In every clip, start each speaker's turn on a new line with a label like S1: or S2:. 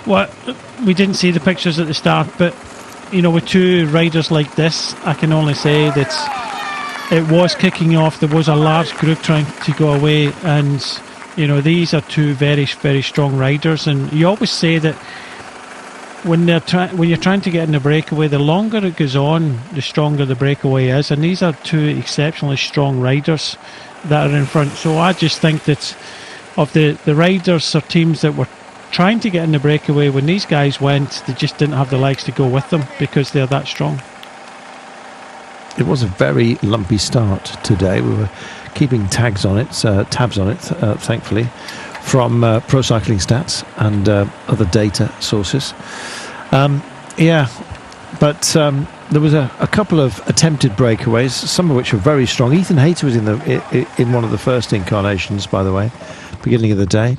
S1: Well, we didn't see the pictures at the start, but with two riders like this, I can only say that it was kicking off. There was a large group trying to go away, and these are two very, very strong riders. And you always say that when you're trying to get in the breakaway, the longer it goes on, the stronger the breakaway is. And these are two exceptionally strong riders that are in front. So I just think that of the riders or teams that were trying to get in the breakaway, when these guys went, they just didn't have the legs to go with them because they're that strong.
S2: It was a very lumpy start today. We were keeping tabs on it, thankfully, from Pro Cycling Stats and other data sources. But there was a couple of attempted breakaways, some of which were very strong. Ethan Hayter was in one of the first incarnations, by the way, beginning of the day.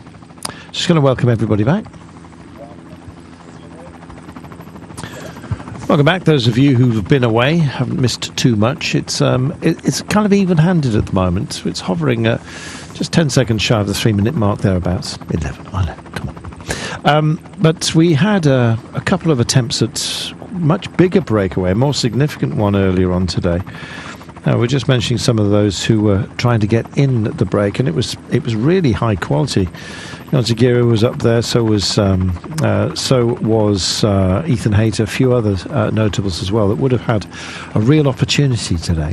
S2: Just going to welcome everybody back. Welcome back, those of you who've been away, haven't missed too much. It's kind of even-handed at the moment. It's hovering just 10 seconds shy of the 3-minute mark thereabouts. 11, I know, come on. But we had a couple of attempts at much bigger breakaway, a more significant one earlier on today. We're just mentioning some of those who were trying to get in the break, and it was really high quality. Zagira was up there, so was Ethan Hayter, a few other notables as well that would have had a real opportunity today.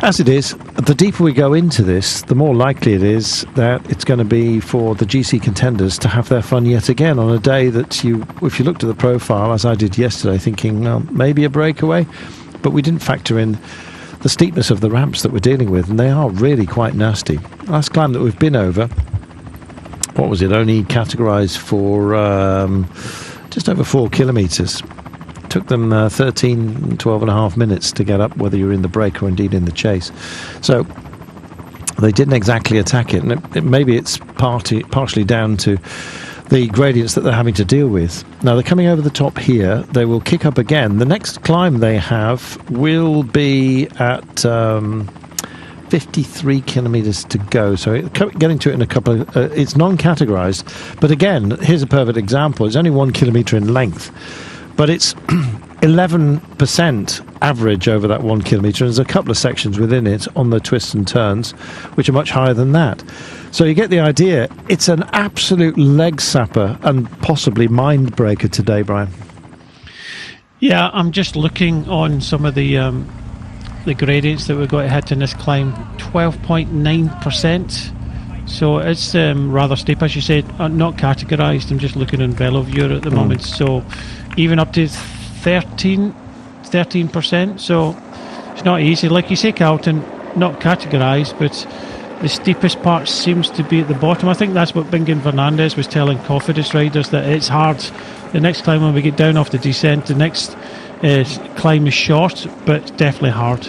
S2: As it is, the deeper we go into this, the more likely it is that it's going to be for the GC contenders to have their fun yet again on a day that if you looked at the profile, as I did yesterday, thinking, well, maybe a breakaway, but we didn't factor in the steepness of the ramps that we're dealing with, and they are really quite nasty. Last climb that we've been over, what was it, only categorised for just over 4 kilometres. Took them 12 and a half minutes to get up, whether you're in the break or indeed in the chase. So they didn't exactly attack it, and maybe it's partially down to the gradients that they're having to deal with. Now they're coming over the top here. They will kick up again. The next climb they have will be at 53 kilometres to go. So getting to it in a couple of... it's non-categorised. But again, here's a perfect example. It's only 1 kilometre in length. But it's 11% average over that 1 kilometre. There's a couple of sections within it on the twists and turns, which are much higher than that. So you get the idea. It's an absolute leg sapper and possibly mind breaker today, Brian.
S1: Yeah, I'm just looking on some of the gradients that we're going to hit in this climb. 12.9%. So it's rather steep, as you said, not categorised. I'm just looking in VeloViewer at the moment. So even up to 13%. So it's not easy. Like you say, Carlton, not categorised, but the steepest part seems to be at the bottom. I think that's what Bingen Fernandez was telling Cofidis riders, that it's hard. The next climb, when we get down off the descent, the next climb is short, but definitely hard.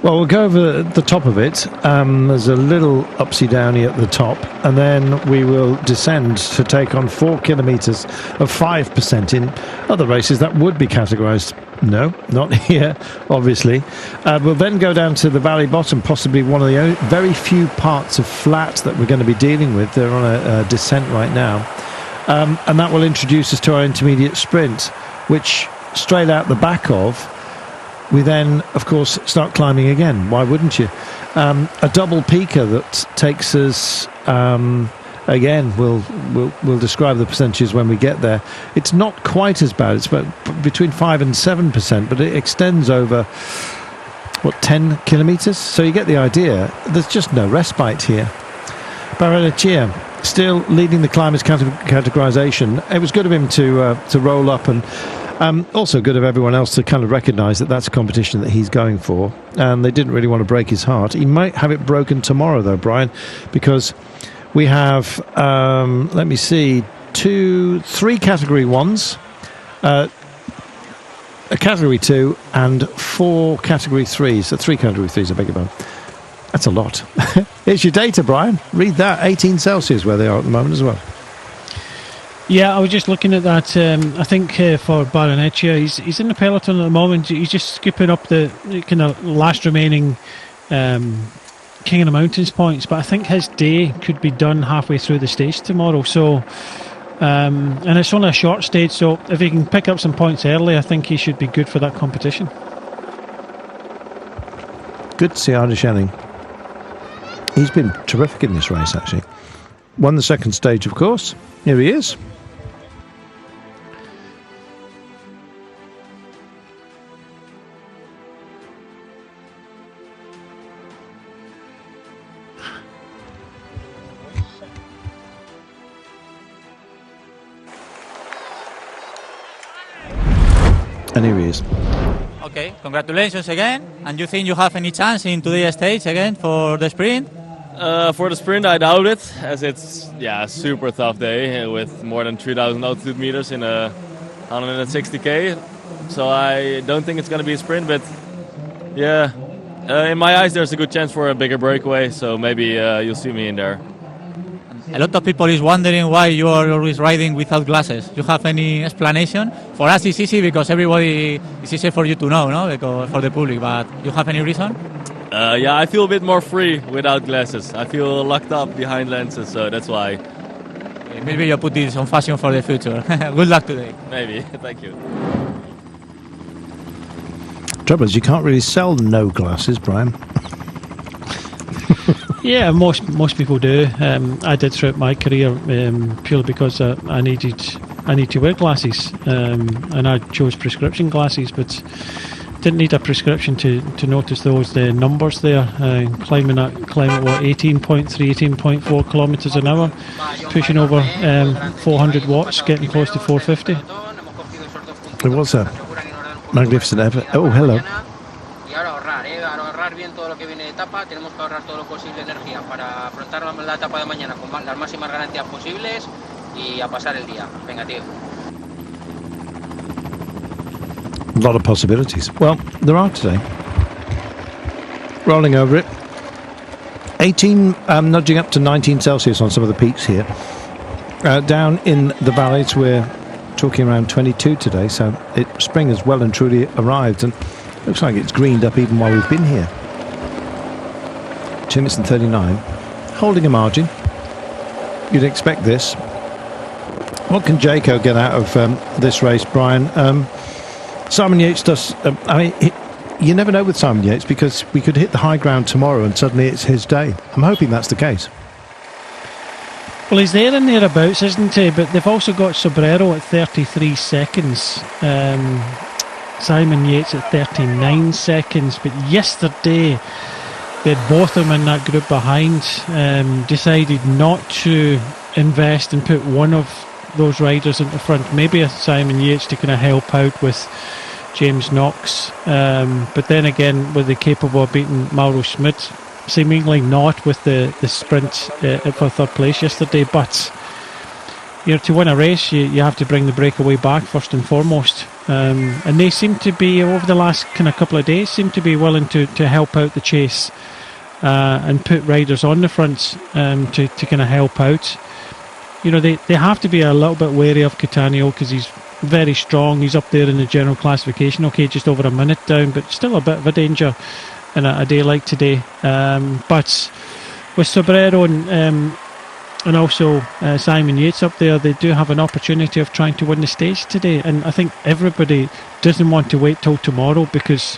S2: Well, we'll go over the top of it. There's a little upsy-downy at the top, and then we will descend to take on 4 kilometres of 5%. In other races, that would be categorised. No, not here, obviously. We'll then go down to the valley bottom, possibly one of the very few parts of flat that we're going to be dealing with. They're on a descent right now. And that will introduce us to our intermediate sprint, which straight out the back of, we then, of course, start climbing again. Why wouldn't you? A double peaker that takes us, again, we'll describe the percentages when we get there. It's not quite as bad. It's about between 5 and 7%, but it extends over, 10 kilometres? So you get the idea. There's just no respite here. Barrenetxea still leading the climbers' categorisation. It was good of him to roll up, and also good of everyone else to kind of recognise that that's a competition that he's going for, and they didn't really want to break his heart. He might have it broken tomorrow, though, Brian, because we have, let me see, 3 Category 1s, a Category 2, and 4 Category 3s. So 3 Category 3s, I beg your pardon. That's a lot. Here's your data, Brian. Read that. 18 Celsius where they are at the moment as well.
S1: Yeah, I was just looking at that. I think for Barrenetxea, he's in the peloton at the moment. He's just scooping up the kind of last remaining King of the Mountains points. But I think his day could be done halfway through the stage tomorrow. So And it's only a short stage, so if he can pick up some points early, I think he should be good for that competition.
S2: Good to see Irish Elling. He's been terrific in this race, actually. Won the second stage, of course. Here he is. And here he is.
S3: Okay, congratulations again. And you think you have any chance in today's stage again for the sprint?
S4: For the sprint, I doubt it, as it's a super tough day with more than 3,000 altitude meters in a 160k. So I don't think it's going to be a sprint, but in my eyes, there's a good chance for a bigger breakaway. So maybe you'll see me in there.
S3: A lot of people is wondering why you are always riding without glasses. You have any explanation? For us, it's easy because everybody it's easy for you to know, no? Because for the public, but you have any reason?
S4: I feel a bit more free without glasses. I feel locked up behind lenses, so that's why.
S3: Maybe you put this on fashion for the future. Good luck today.
S4: Maybe. Thank you.
S2: Trouble is, you can't really sell no glasses, Brian.
S1: Yeah, most people do. I did throughout my career purely because I need to wear glasses, and I chose prescription glasses, but didn't need a prescription to notice the numbers there. Climbing at what 18.3, 18.4 kilometres an hour, pushing over 400 watts, getting close to 450.
S2: It was a magnificent effort. Oh, hello.
S5: Bien todo lo que viene de etapa, tenemos que ahorrar todo lo posible energía para afrontar la etapa de mañana con las máximas garantías posibles y a pasar el día. Venga, tío.
S2: A lot of possibilities. Well, there are today. Rolling over it. 18, nudging up to 19 Celsius on some of the peaks here. Down in the valleys, we're talking around 22 today, so spring has well and truly arrived, and looks like it's greened up even while we've been here. 2 minutes and 39. Holding a margin. You'd expect this. What can Jayco get out of this race, Brian? Simon Yates does... you never know with Simon Yates, because we could hit the high ground tomorrow and suddenly it's his day. I'm hoping that's the case.
S1: Well, he's there and thereabouts, isn't he? But they've also got Sobrero at 33 seconds. Simon Yates at 39 seconds. But yesterday, they had both of them in that group behind. Decided not to invest and put one of those riders into front. Maybe a Simon Yates to kind of help out with James Knox. But then again, were they capable of beating Mauro Schmidt? Seemingly not with the sprint for third place yesterday. But to win a race, you have to bring the breakaway back first and foremost. And they seem to be, over the last kind of couple of days, seem to be willing to help out the chase and put riders on the front to kind of help out. They have to be a little bit wary of Catania because he's very strong. He's up there in the general classification. Okay, just over a minute down, but still a bit of a danger in a day like today. But with Sobrero and also Simon Yates up there, they do have an opportunity of trying to win the stage today. And I think everybody doesn't want to wait till tomorrow, because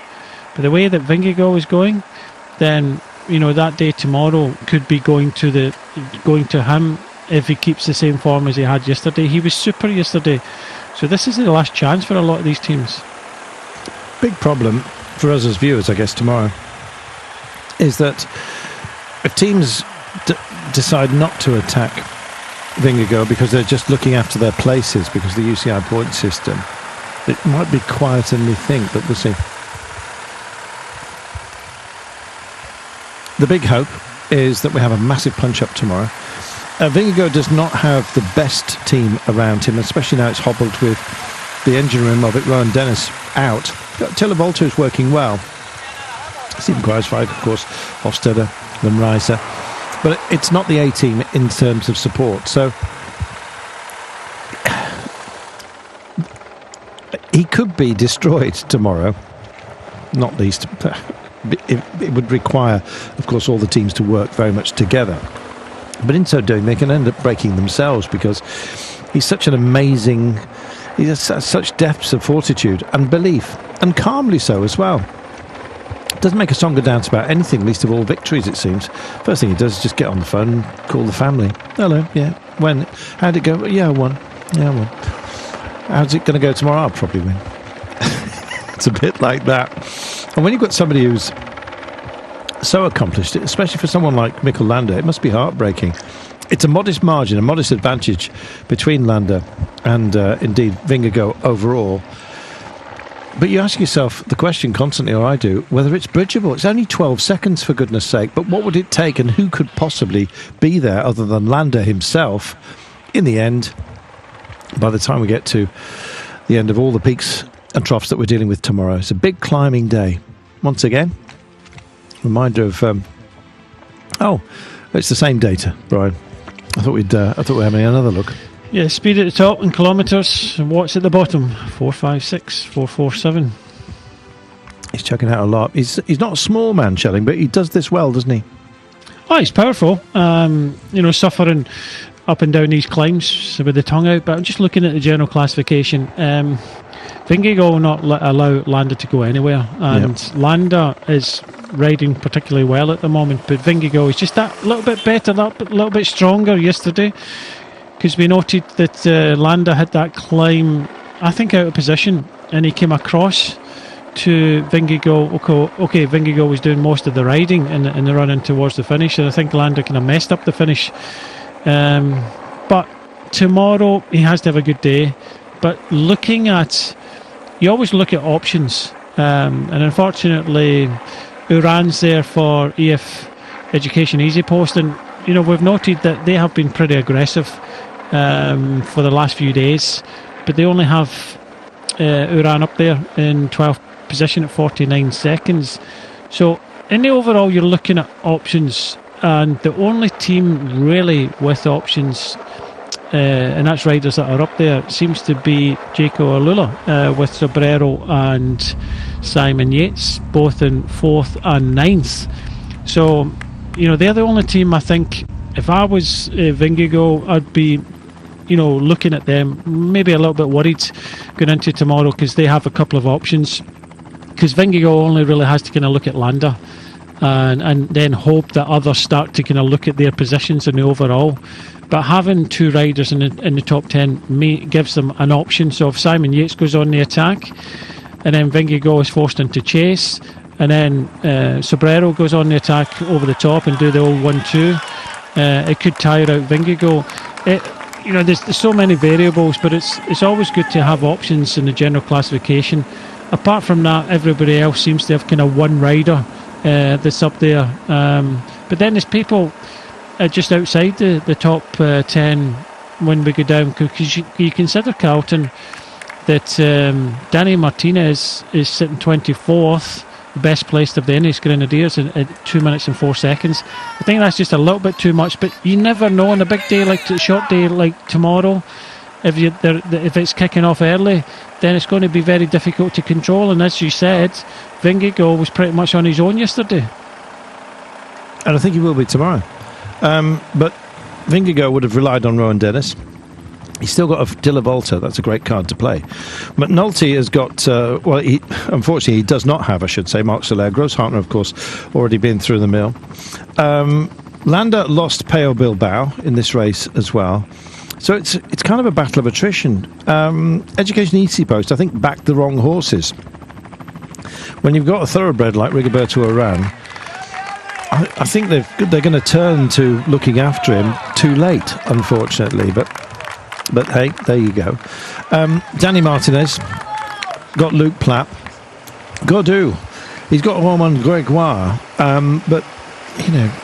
S1: by the way that Vingegaard is going, then that day tomorrow could be going to him if he keeps the same form as he had yesterday. He was super yesterday, so this is the last chance for a lot of these teams.
S2: Big problem for us as viewers, I guess, tomorrow is that if teams decide not to attack Vingegaard because they're just looking after their places because of the UCI point system, it might be quieter than we think, but we'll see. The big hope is that we have a massive punch-up tomorrow. Vingegaard does not have the best team around him, especially now it's hobbled with the engine room of it, Rowan Dennis out. Tilla Volta is working well. Stephen Kruijswijk, of course, Hofstede, Limreiser. But it's not the A-team in terms of support. So he could be destroyed tomorrow, not least. It would require, of course, all the teams to work very much together. But in so doing, they can end up breaking themselves, because He's such an amazing... He has such depths of fortitude and belief, and calmly so as well. Doesn't make a song or dance about anything, least of all victories, it seems. First thing he does is just get on the phone and call the family. Hello, yeah. When? How'd it go? Yeah, I won. Yeah, I won. How's it going to go tomorrow? I'll probably win. It's a bit like that. And when you've got somebody who's so accomplished, especially for someone like Mikkel Landa, it must be heartbreaking. It's a modest margin, a modest advantage between Landa and indeed Vingegaard overall. But you ask yourself the question constantly, or I do, whether it's bridgeable. It's only 12 seconds, for goodness sake, but what would it take, and who could possibly be there other than Landa himself in the end, by the time we get to the end of all the peaks and troughs that we're dealing with tomorrow? It's a big climbing day. Once again, reminder of... it's the same data, Brian. I thought we were having another look.
S1: Yeah, speed at the top in kilometres, and watts at the bottom, 456, 447.
S2: He's chucking out a lot. He's not a small man, Schelling, but he does this well, doesn't he?
S1: Oh, he's powerful. Suffering up and down these climbs with the tongue out, but I'm just looking at the general classification. Vingegaard will not allow Landa to go anywhere, and Landa is riding particularly well at the moment, but Vingegaard is just that little bit better, that little bit stronger yesterday, because we noted that Landa had that climb, I think, out of position, and he came across to Vingegaard. Okay, Vingegaard was doing most of the riding in the run-in towards the finish, and I think Landa kind of messed up the finish. But tomorrow he has to have a good day. But you always look at options, and unfortunately Uran's there for EF Education Easy Post, and we've noted that they have been pretty aggressive for the last few days, but they only have Uran up there in 12th position at 49 seconds. So in the overall, you're looking at options, and the only team really with options, and that's riders that are up there, seems to be Jaco Alula with Sobrero and Simon Yates, both in 4th and 9th. So they're the only team. I think if I was Vingegaard, I'd be looking at them, maybe a little bit worried going into tomorrow, because they have a couple of options, because Vingegaard only really has to kind of look at Landa and then hope that others start to kind of look at their positions in the overall. But having two riders in the top 10 gives them an option. So if Simon Yates goes on the attack, and then Vingegaard is forced into chase, and then Sobrero goes on the attack over the top and do the old 1-2, it could tire out Vingegaard. There's so many variables, but it's always good to have options in the general classification. Apart from that, everybody else seems to have kind of one rider that's up there. But then there's people just outside the top 10 when we go down, because you consider, Carlton, that Danny Martinez is sitting 24th, the best placed of the Ennis Grenadiers at 2 minutes and 4 seconds. I think that's just a little bit too much, but you never know on a big day, like a short day like tomorrow, if it's kicking off early, then it's going to be very difficult to control. And as you said, Vingegaard was pretty much on his own yesterday,
S2: and I think he will be tomorrow. But Vingegaard would have relied on Rowan Dennis. He's still got a Dilla Volta. That's a great card to play. McNulty has got... unfortunately, he does not have, I should say, Mark Soler. Grosshartner, of course, already been through the mill. Landa lost Peo Bilbao in this race as well. So it's kind of a battle of attrition. Education Easy Post, I think, backed the wrong horses. When you've got a thoroughbred like Rigoberto Urán, I think they're going to turn to looking after him too late, unfortunately. But hey, there you go. Danny Martinez got Luke Platt. Gaudu, he's got Romain Gregoire, but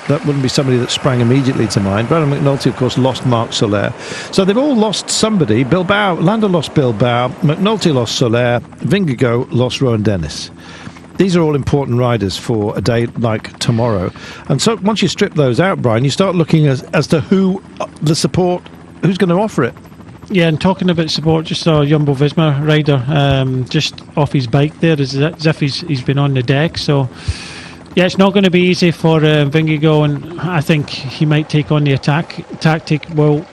S2: that wouldn't be somebody that sprang immediately to mind. Brandon McNulty, of course, lost Mark Soler. So they've all lost somebody. Landa lost Bilbao, McNulty lost Soler, Vingegaard lost Rowan Dennis. These are all important riders for a day like tomorrow. And so once you strip those out, Brian, you start looking as to who's going to offer it.
S1: Yeah, and talking about support, just saw a Jumbo Visma rider just off his bike there, as if he's been on the deck. So yeah, it's not going to be easy for Vingegaard, and I think he might take on the attack tactic. Well,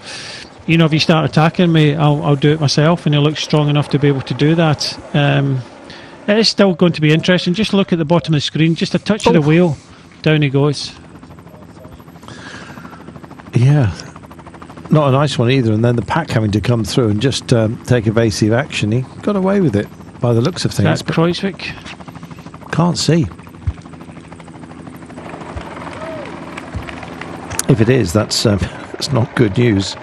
S1: you know, if you start attacking me, I'll do it myself, and he looks strong enough to be able to do that. It is still going to be interesting. Just look at the bottom of the screen, just a touch of the wheel, down he goes.
S2: Yeah, not a nice one either. And then the pack having to come through and just take evasive action. He got away with it by the looks of things.
S1: That's Kreuzvik.
S2: Can't see. If it is, that's not good news.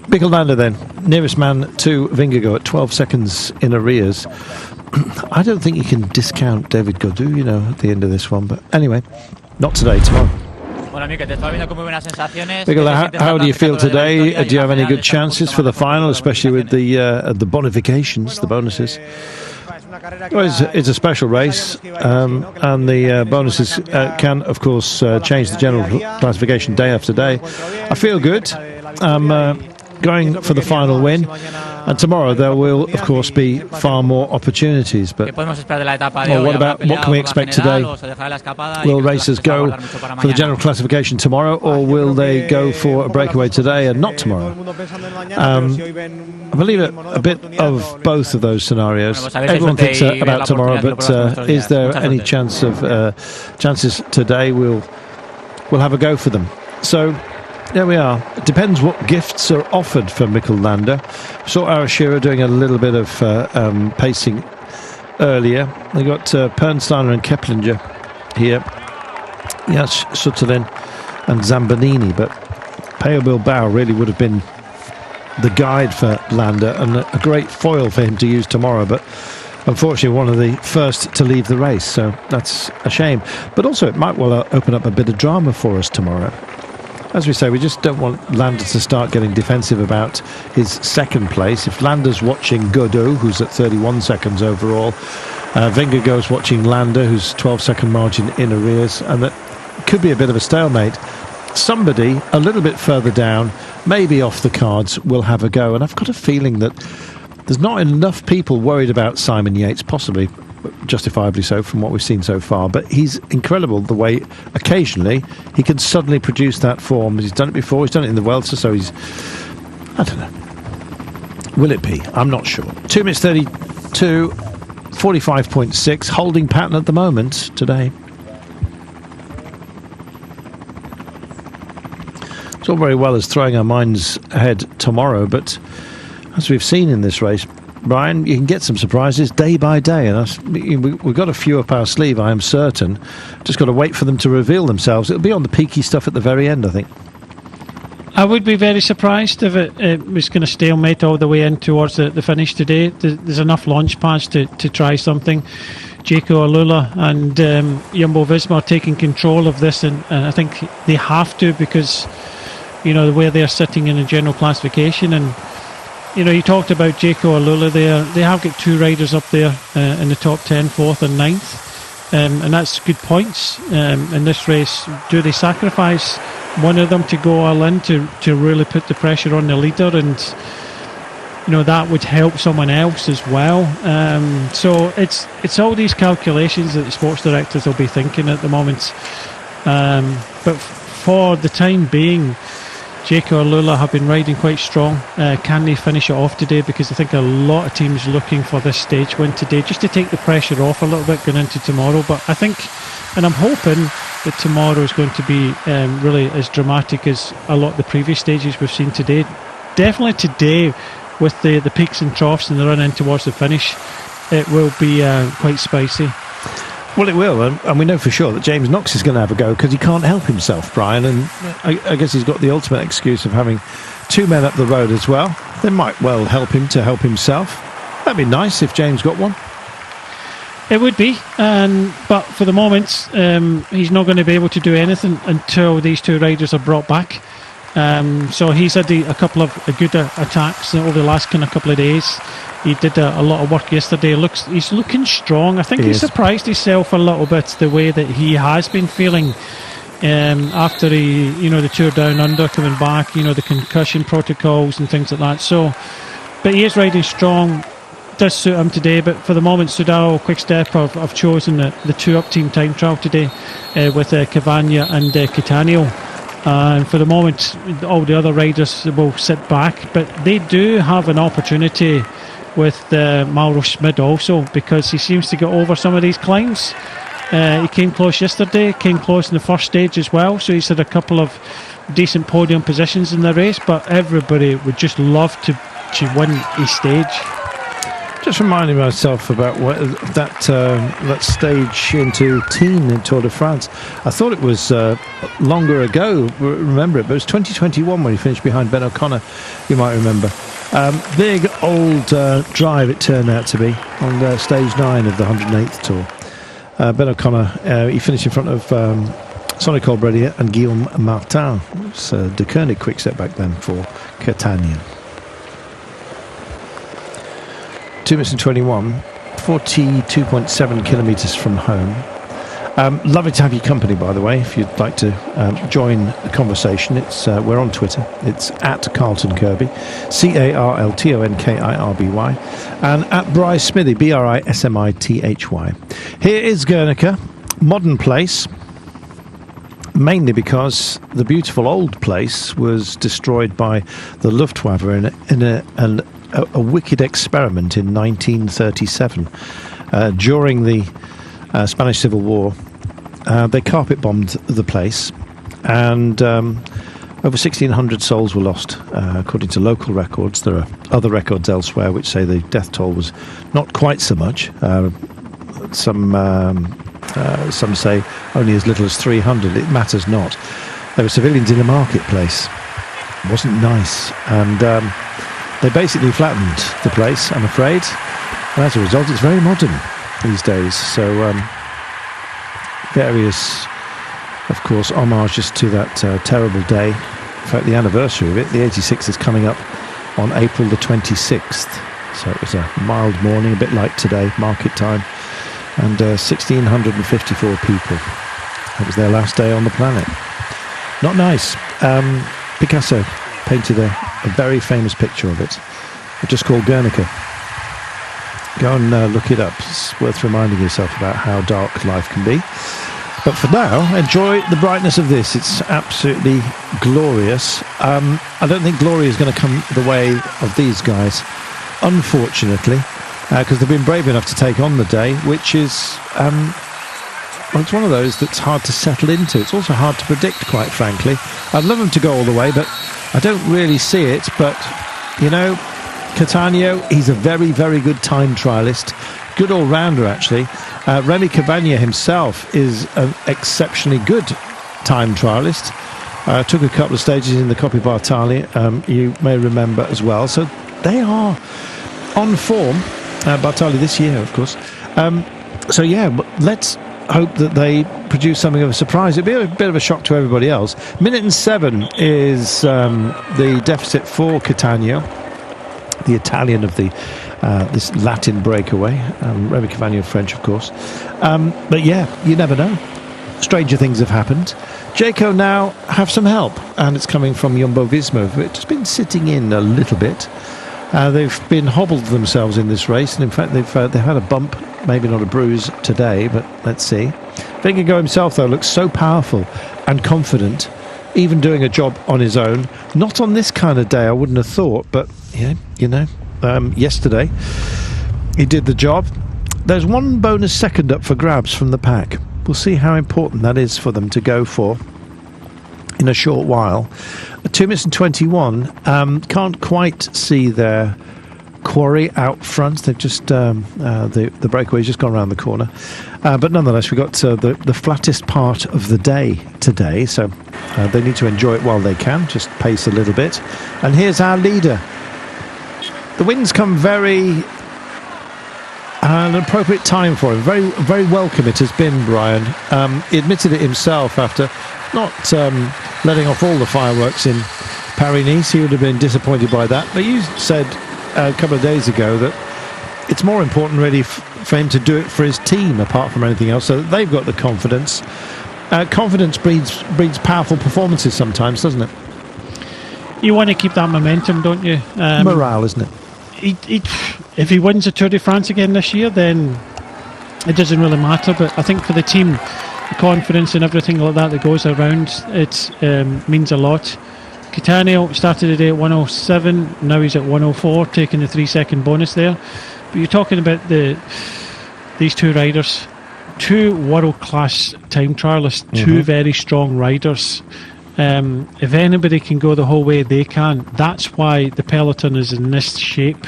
S2: Bikkelander then, nearest man to Vingegaard at 12 seconds in arrears. I don't think you can discount David Gaudu, you know, at the end of this one. But anyway, not today, tomorrow. Bikkelander, how do you feel today? Do you have any good chances for the final, especially with the bonifications, the bonuses? Well, it's a special race, and the bonuses can, of course, change the general classification day after day. I feel good. I'm going for the final win, and tomorrow there will, of course, be far more opportunities. But what can we expect today? Will racers go for the general classification tomorrow, or will they go for a breakaway today and not tomorrow? I believe a bit of both of those scenarios. Everyone thinks about tomorrow, but is there any chance of chances today? We'll have a go for them. So there we are. It depends what gifts are offered for Bikkelander. Saw Arashira doing a little bit of pacing earlier. They got Pernsteiner and Keplinger here. Yes, Sutelin and Zambanini, but Peo Bilbao really would have been the guide for Landa and a great foil for him to use tomorrow, but unfortunately one of the first to leave the race, so that's a shame. But also it might well open up a bit of drama for us tomorrow. As we say, we just don't want Landa to start getting defensive about his second place. If Landa's watching Godot, who's at 31 seconds overall, Vingegaard's watching Landa, who's 12-second margin in arrears, and that could be a bit of a stalemate. Somebody a little bit further down, maybe off the cards, will have a go. And I've got a feeling that there's not enough people worried about Simon Yates, possibly justifiably so from what we've seen so far, but he's incredible the way occasionally he can suddenly produce that form. He's done it before, he's done it in the Vuelta, so he's, I don't know, will it be? I'm not sure. 2 minutes 32, 45.6, holding pattern at the moment today. It's all very well as throwing our minds ahead tomorrow, but as we've seen in this race, Brian, you can get some surprises day by day, and we've got a few up our sleeve, I am certain. Just got to wait for them to reveal themselves. It'll be on the peaky stuff at the very end, I think.
S1: I would be very surprised if it was going to stalemate all the way in towards the finish today. There's enough launch pads to try something. Jaco Alula and Jumbo-Visma are taking control of this, and I think they have to, because, you know, the way they're sitting in the general classification. And you know, you talked about Jaco Alula there. They have got two riders up there in the top 10, 4th and 9th. And that's good points in this race. Do they sacrifice one of them to go all in to really put the pressure on the leader? And, you know, that would help someone else as well. So it's all these calculations that the sports directors will be thinking at the moment. But for the time being, Jaco Alula have been riding quite strong. Can they finish it off today? Because I think a lot of teams looking for this stage win today, just to take the pressure off a little bit going into tomorrow. But I think, and I'm hoping that tomorrow is going to be really as dramatic as a lot of the previous stages we've seen today. Definitely today, with the peaks and troughs and the run in towards the finish, it will be quite spicy.
S2: Well, it will, and we know for sure that James Knox is going to have a go because he can't help himself, Brian, and I guess he's got the ultimate excuse of having two men up the road as well. They might well help him to help himself. That'd be nice if James got one.
S1: It would be, but for the moment, he's not going to be able to do anything until these two riders are brought back. So he's had a couple of good attacks over the last couple of days. He did a lot of work yesterday. He's looking strong. I think he surprised himself a little bit the way that he has been feeling after the Tour Down Under coming back, the concussion protocols and things like that. So, but he is riding strong. Does suit him today, but for the moment, Soudal Quick-Step have chosen the two-up team time trial today with Cavagna and Catania. And for the moment, all the other riders will sit back, but they do have an opportunity with Mauro Schmid also, because he seems to get over some of these climbs. He came close yesterday, came close in the first stage as well, so he's had a couple of decent podium positions in the race, but everybody would just love to win each stage.
S2: Just reminding myself about that stage into teen in Tour de France. I thought it was longer ago, remember it, but it was 2021 when he finished behind Ben O'Connor, you might remember. Big old drive it turned out to be on stage 9 of the 108th Tour. Ben O'Connor, he finished in front of Sonny Colbrellier and Guillaume Martin. It was De Koenig quick step back then for Catania. 2 minutes and 21, 42.7 kilometres from home. Lovely to have your company, by the way. If you'd like to join the conversation, we're on Twitter. It's at Carlton Kirby, CarltonKirby, and at Bryce Smithy, BRISMITHY. Here is Guernica, modern place, mainly because the beautiful old place was destroyed by the Luftwaffe in a wicked experiment in 1937 during the Spanish Civil War. They carpet bombed the place, and over 1,600 souls were lost, according to local records. There are other records elsewhere which say the death toll was not quite so much. Some say only as little as 300. It matters not. There were civilians in the marketplace. It wasn't nice, and they basically flattened the place, I'm afraid, and as a result it's very modern these days. So various, of course, homages to that terrible day. In fact, the anniversary of it, the 86th, is coming up on April the 26th. So it was a mild morning, a bit like today, market time, and 1,654 people. It was their last day on the planet. Not nice. Picasso painted a very famous picture of it, just called Guernica. Go and look it up. It's worth reminding yourself about how dark life can be. But for now, enjoy the brightness of this. It's absolutely glorious. I don't think glory is going to come the way of these guys, unfortunately, because they've been brave enough to take on the day, which is well, it's one of those that's hard to settle into. It's also hard to predict, quite frankly. I'd love them to go all the way, but I don't really see it. But, you know, Catania, he's a very, very good time trialist. Good all-rounder, actually. Remy Cavagna himself is an exceptionally good time trialist. Took a couple of stages in the Coppa Bartali, you may remember as well. So they are on form. Bartali this year, of course. So, yeah, let's hope that they produce something of a surprise. It'd be a bit of a shock to everybody else. 1:07 is the deficit for Catania, the Italian of the this Latin breakaway. Remy Cavagna, French, of course. But yeah, you never know. Stranger things have happened. Jayco now have some help, and it's coming from Jumbo-Visma, which has been sitting in a little bit. They've been hobbled themselves in this race, and in fact they've had a bump, maybe not a bruise today, but let's see. Vingegaard himself, though, looks so powerful and confident, even doing a job on his own. Not on this kind of day, I wouldn't have thought, but yeah, you know, yesterday he did the job. There's one bonus second up for grabs from the pack. We'll see how important that is for them to go for in a short while. 2 minutes and 21. Can't quite see their quarry out front. They've just the breakaway's just gone around the corner, but nonetheless we've got the flattest part of the day today, so they need to enjoy it while they can, just pace a little bit. And here's our leader. The wind's come very an appropriate time for him. Very, very welcome it has been, Brian. He admitted it himself after not letting off all the fireworks in Paris-Nice. He would have been disappointed by that, but you said a couple of days ago that it's more important really for him to do it for his team apart from anything else, so that they've got the confidence. Confidence breeds powerful performances sometimes, doesn't it?
S1: You want to keep that momentum, don't you?
S2: Morale, isn't it?
S1: If he wins the Tour de France again this year, then it doesn't really matter, but I think for the team confidence and everything like that goes around it means a lot. Catania started the day at 107, now he's at 104, taking the 3-second bonus there. But you're talking about these two riders, two world-class time trialists, two very strong riders. If anybody can go the whole way, they can. That's why the peloton is in this shape.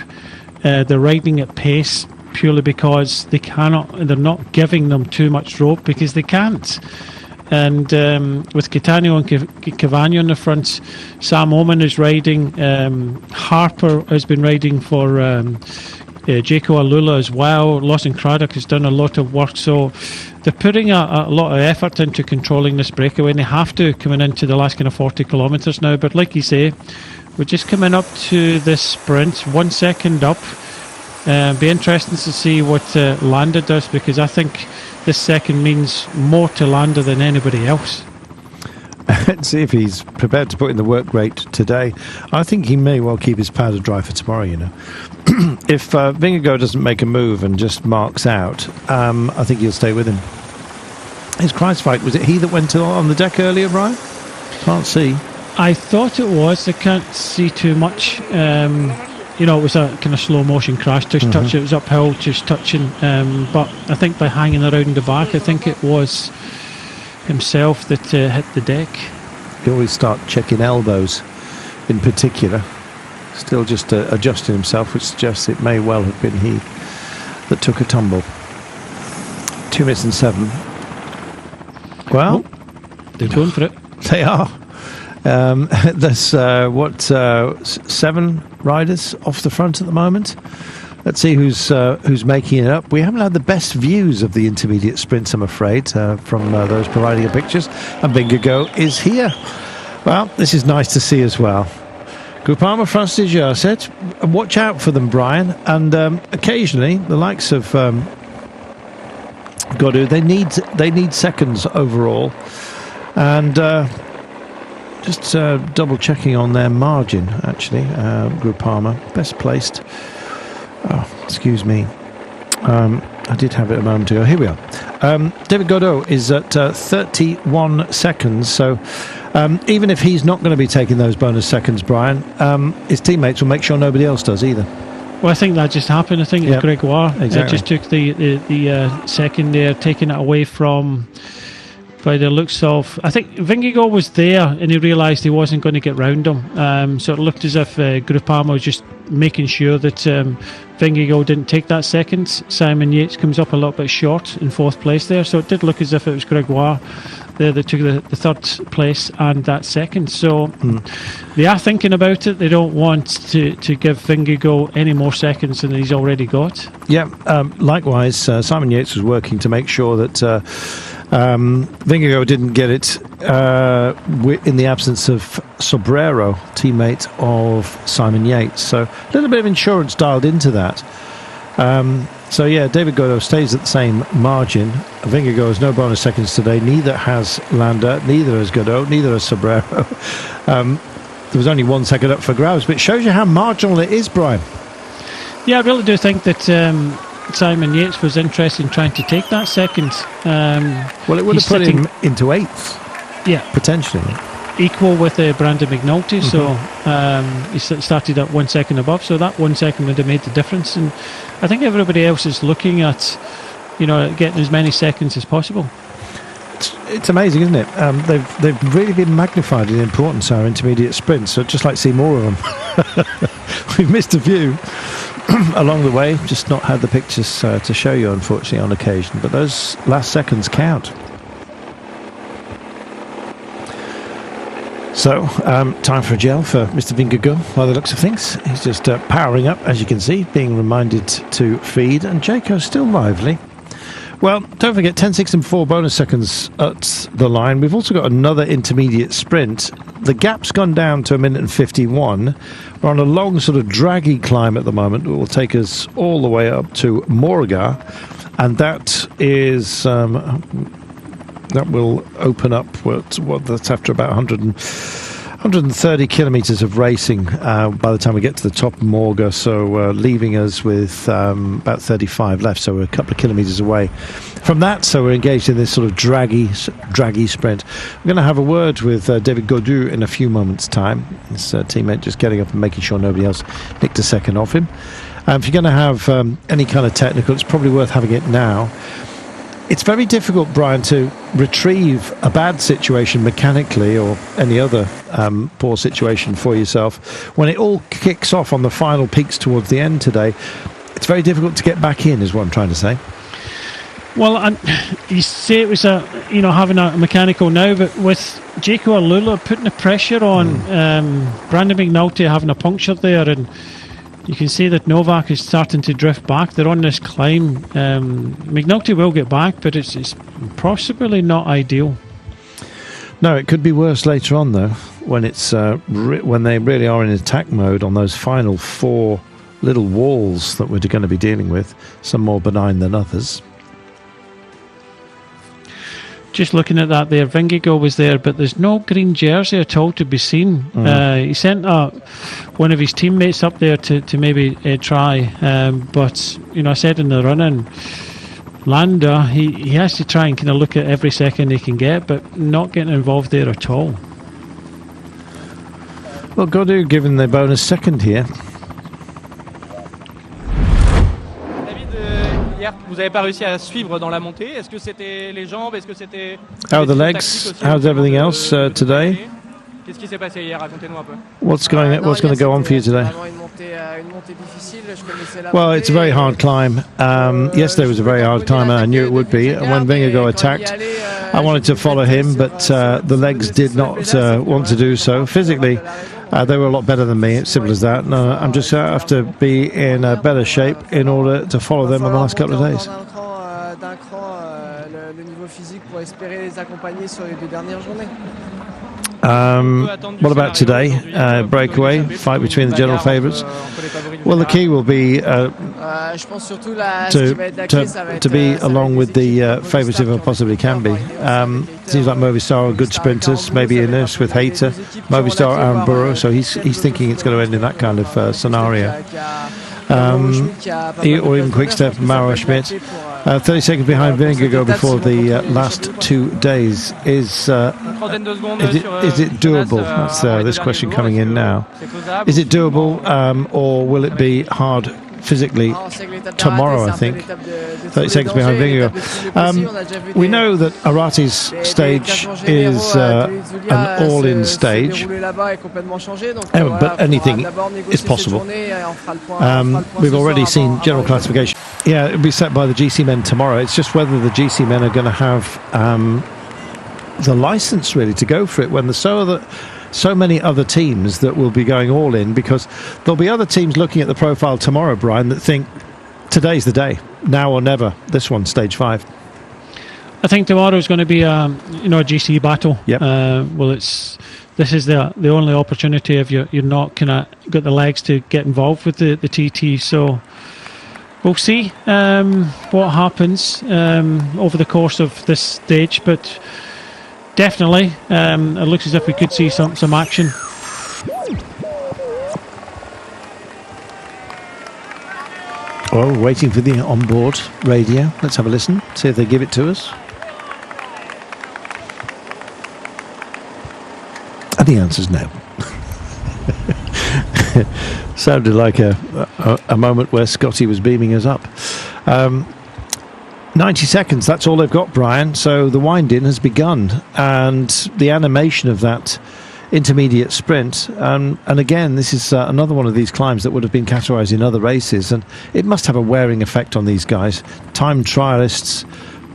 S1: They're riding at pace purely because they're not giving them too much rope because they can't. And with Catania and Cavagna on the front, Sam Oman is riding. Harper has been riding for Jaco Alula as well. Lawson Craddock has done a lot of work. So they're putting a lot of effort into controlling this breakaway, and they have to coming into the last kind of 40 kilometres now. But like you say, we're just coming up to this sprint, 1 second up. Be interesting to see what Landa does, because I think this second means more to Landa than anybody else.
S2: Let's see if he's prepared to put in the work rate today. I think he may well keep his powder dry for tomorrow, you know. If Vingegaard doesn't make a move and just marks out, I think he'll stay with him. His Kruiswijk, was it he that went on the deck earlier, Brian? Can't see.
S1: I thought it was. I can't see too much. You know, it was a kind of slow motion crash, just touch. It was uphill, just touching. But I think by hanging around the back, I think it was himself that hit the deck.
S2: He always start checking elbows in particular. Still just adjusting himself, which suggests it may well have been he that took a tumble. 2 minutes and 7. Well,
S1: they're going for it.
S2: They are. There's 7 riders off the front at the moment. Let's see who's making it up. We haven't had the best views of the intermediate sprints, I'm afraid, from those providing the pictures. And Vingegaard is here. Well, this is nice to see as well. Groupama France de Jurset. Watch out for them, Brian. And occasionally, the likes of Godou, they need seconds overall. And just double checking on their margin, actually. Groupama, best placed. Oh, excuse me. I did have it a moment ago. Here we are. David Godou is at 31 seconds. So even if he's not going to be taking those bonus seconds, Brian, his teammates will make sure nobody else does either.
S1: Well, I think that just happened. I think Gregoire just took the second there, taking it away from... By the looks of, I think Vingegaard was there and he realised he wasn't going to get round him. So it looked as if Groupama was just making sure that Vingegaard didn't take that second. Simon Yates comes up a little bit short in 4th place there. So it did look as if it was Gregoire there that took the 3rd place and that second. So they are thinking about it. They don't want to give Vingegaard any more seconds than he's already got. Yeah.
S2: Likewise, Simon Yates was working to make sure that Vingegaard didn't get it in the absence of Sobrero, teammate of Simon Yates. So a little bit of insurance dialed into that. So yeah, David Godou stays at the same margin. Vingegaard has no bonus seconds today. Neither has Landa, neither has Godou, neither has Sobrero. There was only 1 second up for grabs, but it shows you how marginal it is, Brian.
S1: Yeah, I really do think that Simon Yates was interested in trying to take that second.
S2: Well, it would have put him into 8th. Yeah, potentially.
S1: Equal with Brandon McNulty, so he started at 1 second above, so that 1 second would have made the difference. And I think everybody else is looking at, getting as many seconds as possible.
S2: It's amazing, isn't it? They've really been magnified in importance, our intermediate sprints, so I'd just like to see more of them. We've missed a few along the way, just not had the pictures to show you, unfortunately, on occasion, but those last seconds count. So, time for a gel for Mr. Vingegaard, by the looks of things. He's just powering up, as you can see, being reminded to feed, and Jaco's still lively. Well, don't forget, 10, 6 and 4 bonus seconds at the line. We've also got another intermediate sprint. The gap's gone down to 1 minute and 51. We're on a long sort of draggy climb at the moment. It will take us all the way up to Morga, and that is... that will open up that's after about 100 130 kilometres of racing by the time we get to the top of Morga, so leaving us with about 35 left, so we're a couple of kilometres away from that. So we're engaged in this sort of draggy sprint. We're going to have a word with David Gaudu in a few moments' time. His teammate just getting up and making sure nobody else nicked a second off him. If you're going to have any kind of technical, it's probably worth having it now. It's very difficult, Brian, to retrieve a bad situation mechanically or any other poor situation for yourself when it all kicks off on the final peaks towards the end today. It's very difficult to get back in, is what I'm trying to say.
S1: Well, and you say it was having a mechanical now, but with Jaco Alula putting the pressure on Brandon McNulty having a puncture there, and you can see that Novak is starting to drift back. They're on this climb. McNulty will get back, but it's possibly not ideal.
S2: No, it could be worse later on, though, when it's when they really are in attack mode on those final 4 little walls that we're going to be dealing with, some more benign than others.
S1: Just looking at that there, Vingegaard was there, but there's no green jersey at all to be seen. He sent one of his teammates up there to maybe try, but I said in the run-in, Landa, he has to try and kind of look at every second he can get, but not getting involved there at all.
S2: Well, Gaudu given the bonus second here.
S6: Vous n'avez pas réussi à suivre dans la montée. Est-ce que c'était les jambes? Est-ce que c'était
S2: How are the legs? How's everything else today?
S6: Qu'est-ce qui s'est passé hier? Racontez-nous un peu.
S2: What's going to go on for you today? Well, it's a very hard climb. Yesterday was a very hard climb, and I knew it would be. And when Vingegaard attacked, I wanted to follow him, but the legs did not want to do so. Physically, they were a lot better than me. It's simple as that. No, I'm just going to have to be in a better shape in order to follow them in the last couple of days. What about today? Breakaway, fight between the general favourites. Well, the key will be to be along with the favourites if it possibly can be. Seems like Movistar are good sprinters, maybe Innes with Hayter, Movistar Aaron Burrow, so he's thinking it's going to end in that kind of scenario. Or even Quick-Step, Mauro Schmidt. 30 seconds behind Vingegaard before the last 2 days. Is it doable? That's this question coming in now. Is it doable, or will it be hard physically tomorrow, I think? 30 seconds behind Vingegaard. We know that Arati's stage is an all-in stage, but anything is possible. We've already seen general classification. Yeah, it'll be set by the GC men tomorrow. It's just whether the GC men are going to have the license really to go for it when there's so many other teams that will be going all in, because there'll be other teams looking at the profile tomorrow, Brian, that think today's the day, now or never. This one, stage 5.
S1: I think tomorrow is going to be a GC battle.
S2: Yep.
S1: This is the only opportunity if you're not kind of got the legs to get involved with the TT. So we'll see what happens over the course of this stage, but definitely it looks as if we could see some action.
S2: Well, we're waiting for the onboard radio. Let's have a listen, see if they give it to us. And the answer's no. Sounded like a moment where Scotty was beaming us up. 90 seconds, that's all they've got, Brian. So the wind-in has begun, and the animation of that intermediate sprint. And again, this is another one of these climbs that would have been categorised in other races, and it must have a wearing effect on these guys. Time trialists,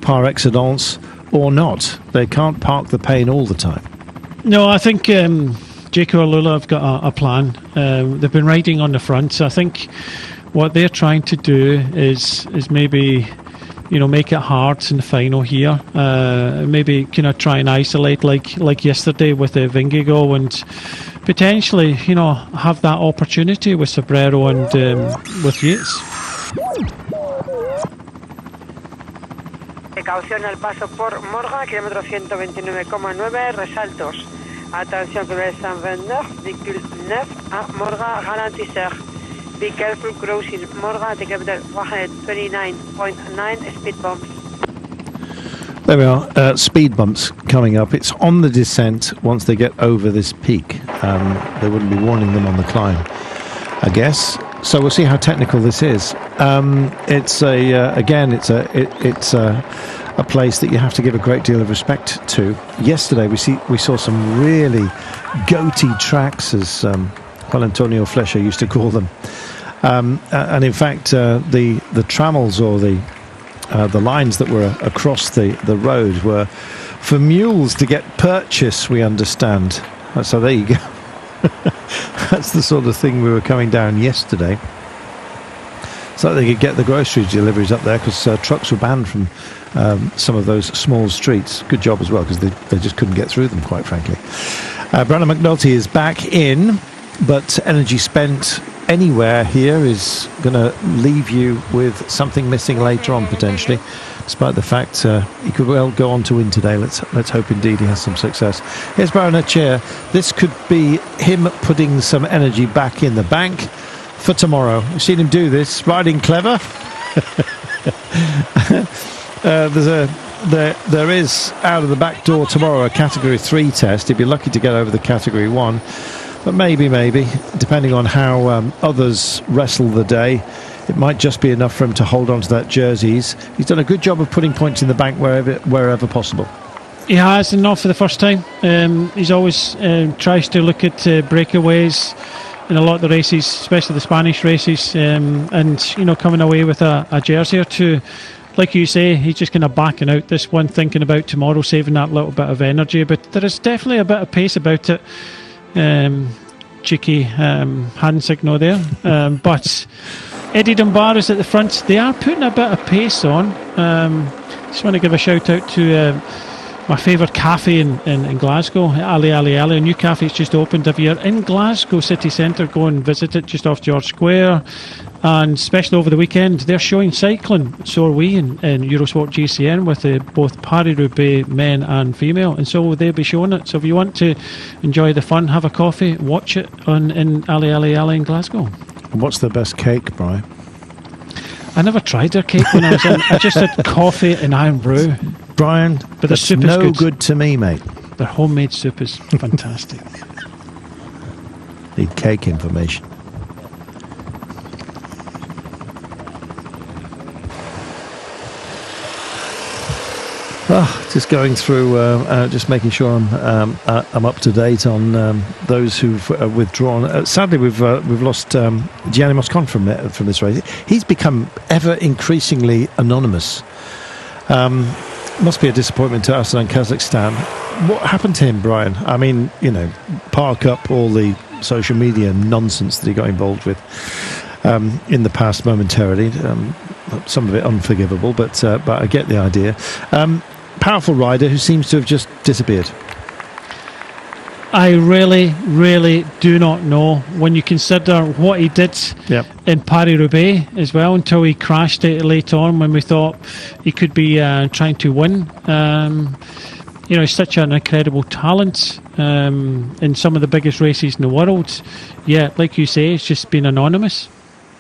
S2: par excellence, or not. They can't park the pain all the time.
S1: No, I think Jaco Alula have got a plan. They've been riding on the front, so I think what they're trying to do is maybe make it hard in the final here. Maybe try and isolate like yesterday with the Vingegaard, and potentially have that opportunity with Sobrero and with Yates.
S7: Precaución al paso por Morga, kilómetro 129,9, resaltos. Attention pour le 129,9 à Morga ralentisseur. Be careful crossing Morga to capital 129.9 speed bumps.
S2: There we are, speed bumps coming up. It's on the descent once they get over this peak. They wouldn't be warning them on the climb, I guess. So we'll see how technical this is. It's a place that you have to give a great deal of respect to. Yesterday we saw some really goaty tracks, as Juan Antonio Flecha used to call them. And in fact, the trammels or the lines that were across the road were for mules to get purchase, we understand. So there you go. That's the sort of thing we were coming down yesterday. So they could get the grocery deliveries up there, because trucks were banned from some of those small streets. Good job as well, because they just couldn't get through them, quite frankly. Brandon McNulty is back in, but energy spent anywhere here is going to leave you with something missing later on, potentially, despite the fact he could well go on to win today. Let's hope indeed he has some success. Here's Baron Chair. This could be him putting some energy back in the bank for tomorrow. We've seen him do this, riding clever. There is out of the back door tomorrow a Category 3 test. He'd be lucky to get over the Category 1. But maybe, depending on how others wrestle the day, it might just be enough for him to hold on to that jersey. He's done a good job of putting points in the bank wherever possible.
S1: He has, and not for the first time. He's always tries to look at breakaways in a lot of the races, especially the Spanish races, and coming away with a jersey or two. Like you say, he's just kind of backing out this one, thinking about tomorrow, saving that little bit of energy. But there is definitely a bit of pace about it. Cheeky hand signal there, but Eddie Dunbar is at the front. They are putting a bit of pace on. Just want to give a shout out to my favourite cafe in Glasgow, Ali. A new cafe has just opened. If you're in Glasgow city centre, go and visit it, just off George Square. And especially over the weekend, they're showing cycling, so are we, in Eurosport GCN, with both Paris-Roubaix men and female, and so they'll be showing it. So if you want to enjoy the fun, have a coffee, watch it in Ali in Glasgow.
S2: And what's the best cake, Brian?
S1: I never tried their cake when I was in. I just had coffee and iron brew.
S2: Brian,
S1: but the soup is
S2: no good to me, mate.
S1: Their homemade soup is fantastic.
S2: Need cake information. Just going through, just making sure I'm up to date on those who've withdrawn. Sadly, we've lost Gianni Moscon from this race. He's become ever increasingly anonymous. Must be a disappointment to us in Kazakhstan. What happened to him, Brian? I mean, park up all the social media nonsense that he got involved with in the past momentarily. Some of it unforgivable, but I get the idea. Powerful rider who seems to have just disappeared.
S1: I really, really do not know, when you consider what he did in Paris-Roubaix as well, until he crashed it late on when we thought he could be trying to win. He's such an incredible talent in some of the biggest races in the world. Yeah, like you say, it's just been anonymous.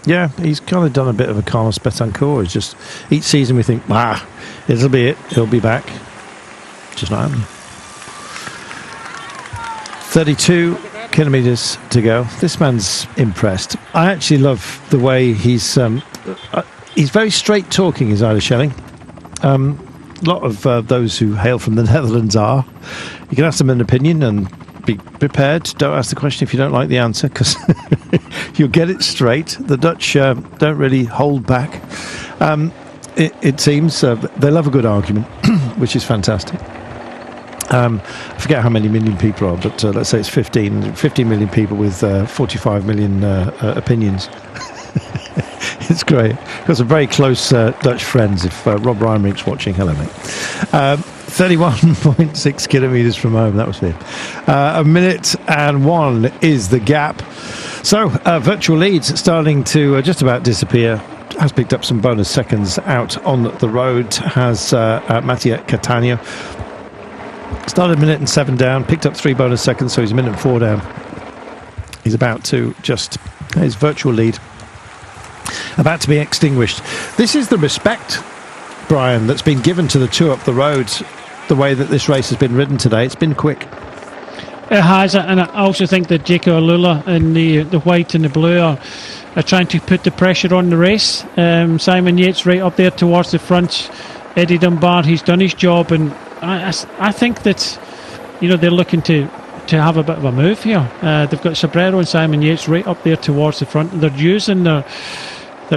S2: Yeah, he's kind of done a bit of a Carlos Betancourt. It's just each season we think, it'll be it. He'll be back. Just not happening. 32 kilometres to go. This man's impressed. I actually love the way he's very straight talking, is Ida Schelling. A lot of those who hail from the Netherlands are. You can ask them an opinion and be prepared. Don't ask the question if you don't like the answer, because you'll get it straight. The Dutch don't really hold back. It seems they love a good argument, which is fantastic. I forget how many million people are, but let's say it's 15 million people with 45 million opinions. It's great. Got some very close Dutch friends. If Rob Reinrich's watching, hello, mate. 31.6 kilometres from home. That was it. 1:01 is the gap. So virtual leads starting to just about disappear. Has picked up some bonus seconds out on the road. Has Mattia Catania. Started a minute and 7 down, picked up 3 bonus seconds, so he's a minute and 4 down. He's about to just, his virtual lead, about to be extinguished. This is the respect, Brian, that's been given to the two up the road, the way that this race has been ridden today. It's been quick.
S1: It has, and I also think that Jaco Alula in the white and the blue are trying to put the pressure on the race. Simon Yates right up there towards the front. Eddie Dunbar, he's done his job, and I think that, you know, they're looking to have a bit of a move here. They've got Sobrero and Simon Yates right up there towards the front. They're using their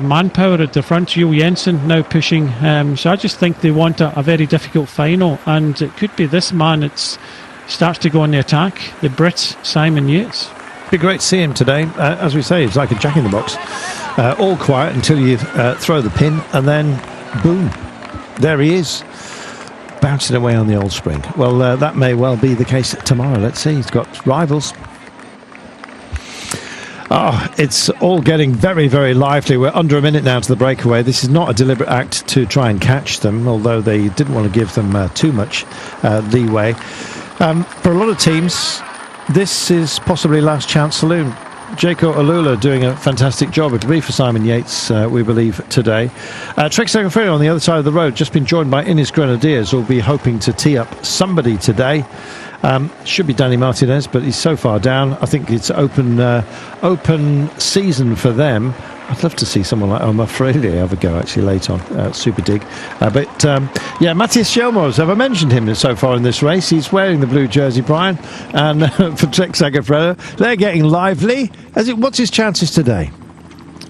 S1: manpower at the front. Joel Jensen now pushing. So I just think they want a very difficult final, and it could be this man that starts to go on the attack, the Brit Simon Yates.
S2: Be great to see him today. As we say, it's like a jack in the box. All quiet until you throw the pin, and then boom, there he is, bouncing away on the old spring. Well, that may well be the case tomorrow. Let's see. He's got rivals. Oh, it's all getting very, very lively. We're under a minute now to the breakaway. This is not a deliberate act to try and catch them, although they didn't want to give them too much leeway. For a lot of teams, this is possibly last chance saloon. Jaco Alula doing a fantastic job. It'll be for Simon Yates, we believe, today. Trek Segafredo on the other side of the road, just been joined by Innis Grenadiers, who'll be hoping to tee up somebody today. Should be Danny Martinez, but he's so far down. I think it's open season for them. I'd love to see someone like Omar Freire have a go actually late on Super Dig. Yeah, Matthias Schelmos, have I mentioned him so far in this race? He's wearing the blue jersey, Brian, and for Trek Segafredo, they're getting lively. What's his chances today?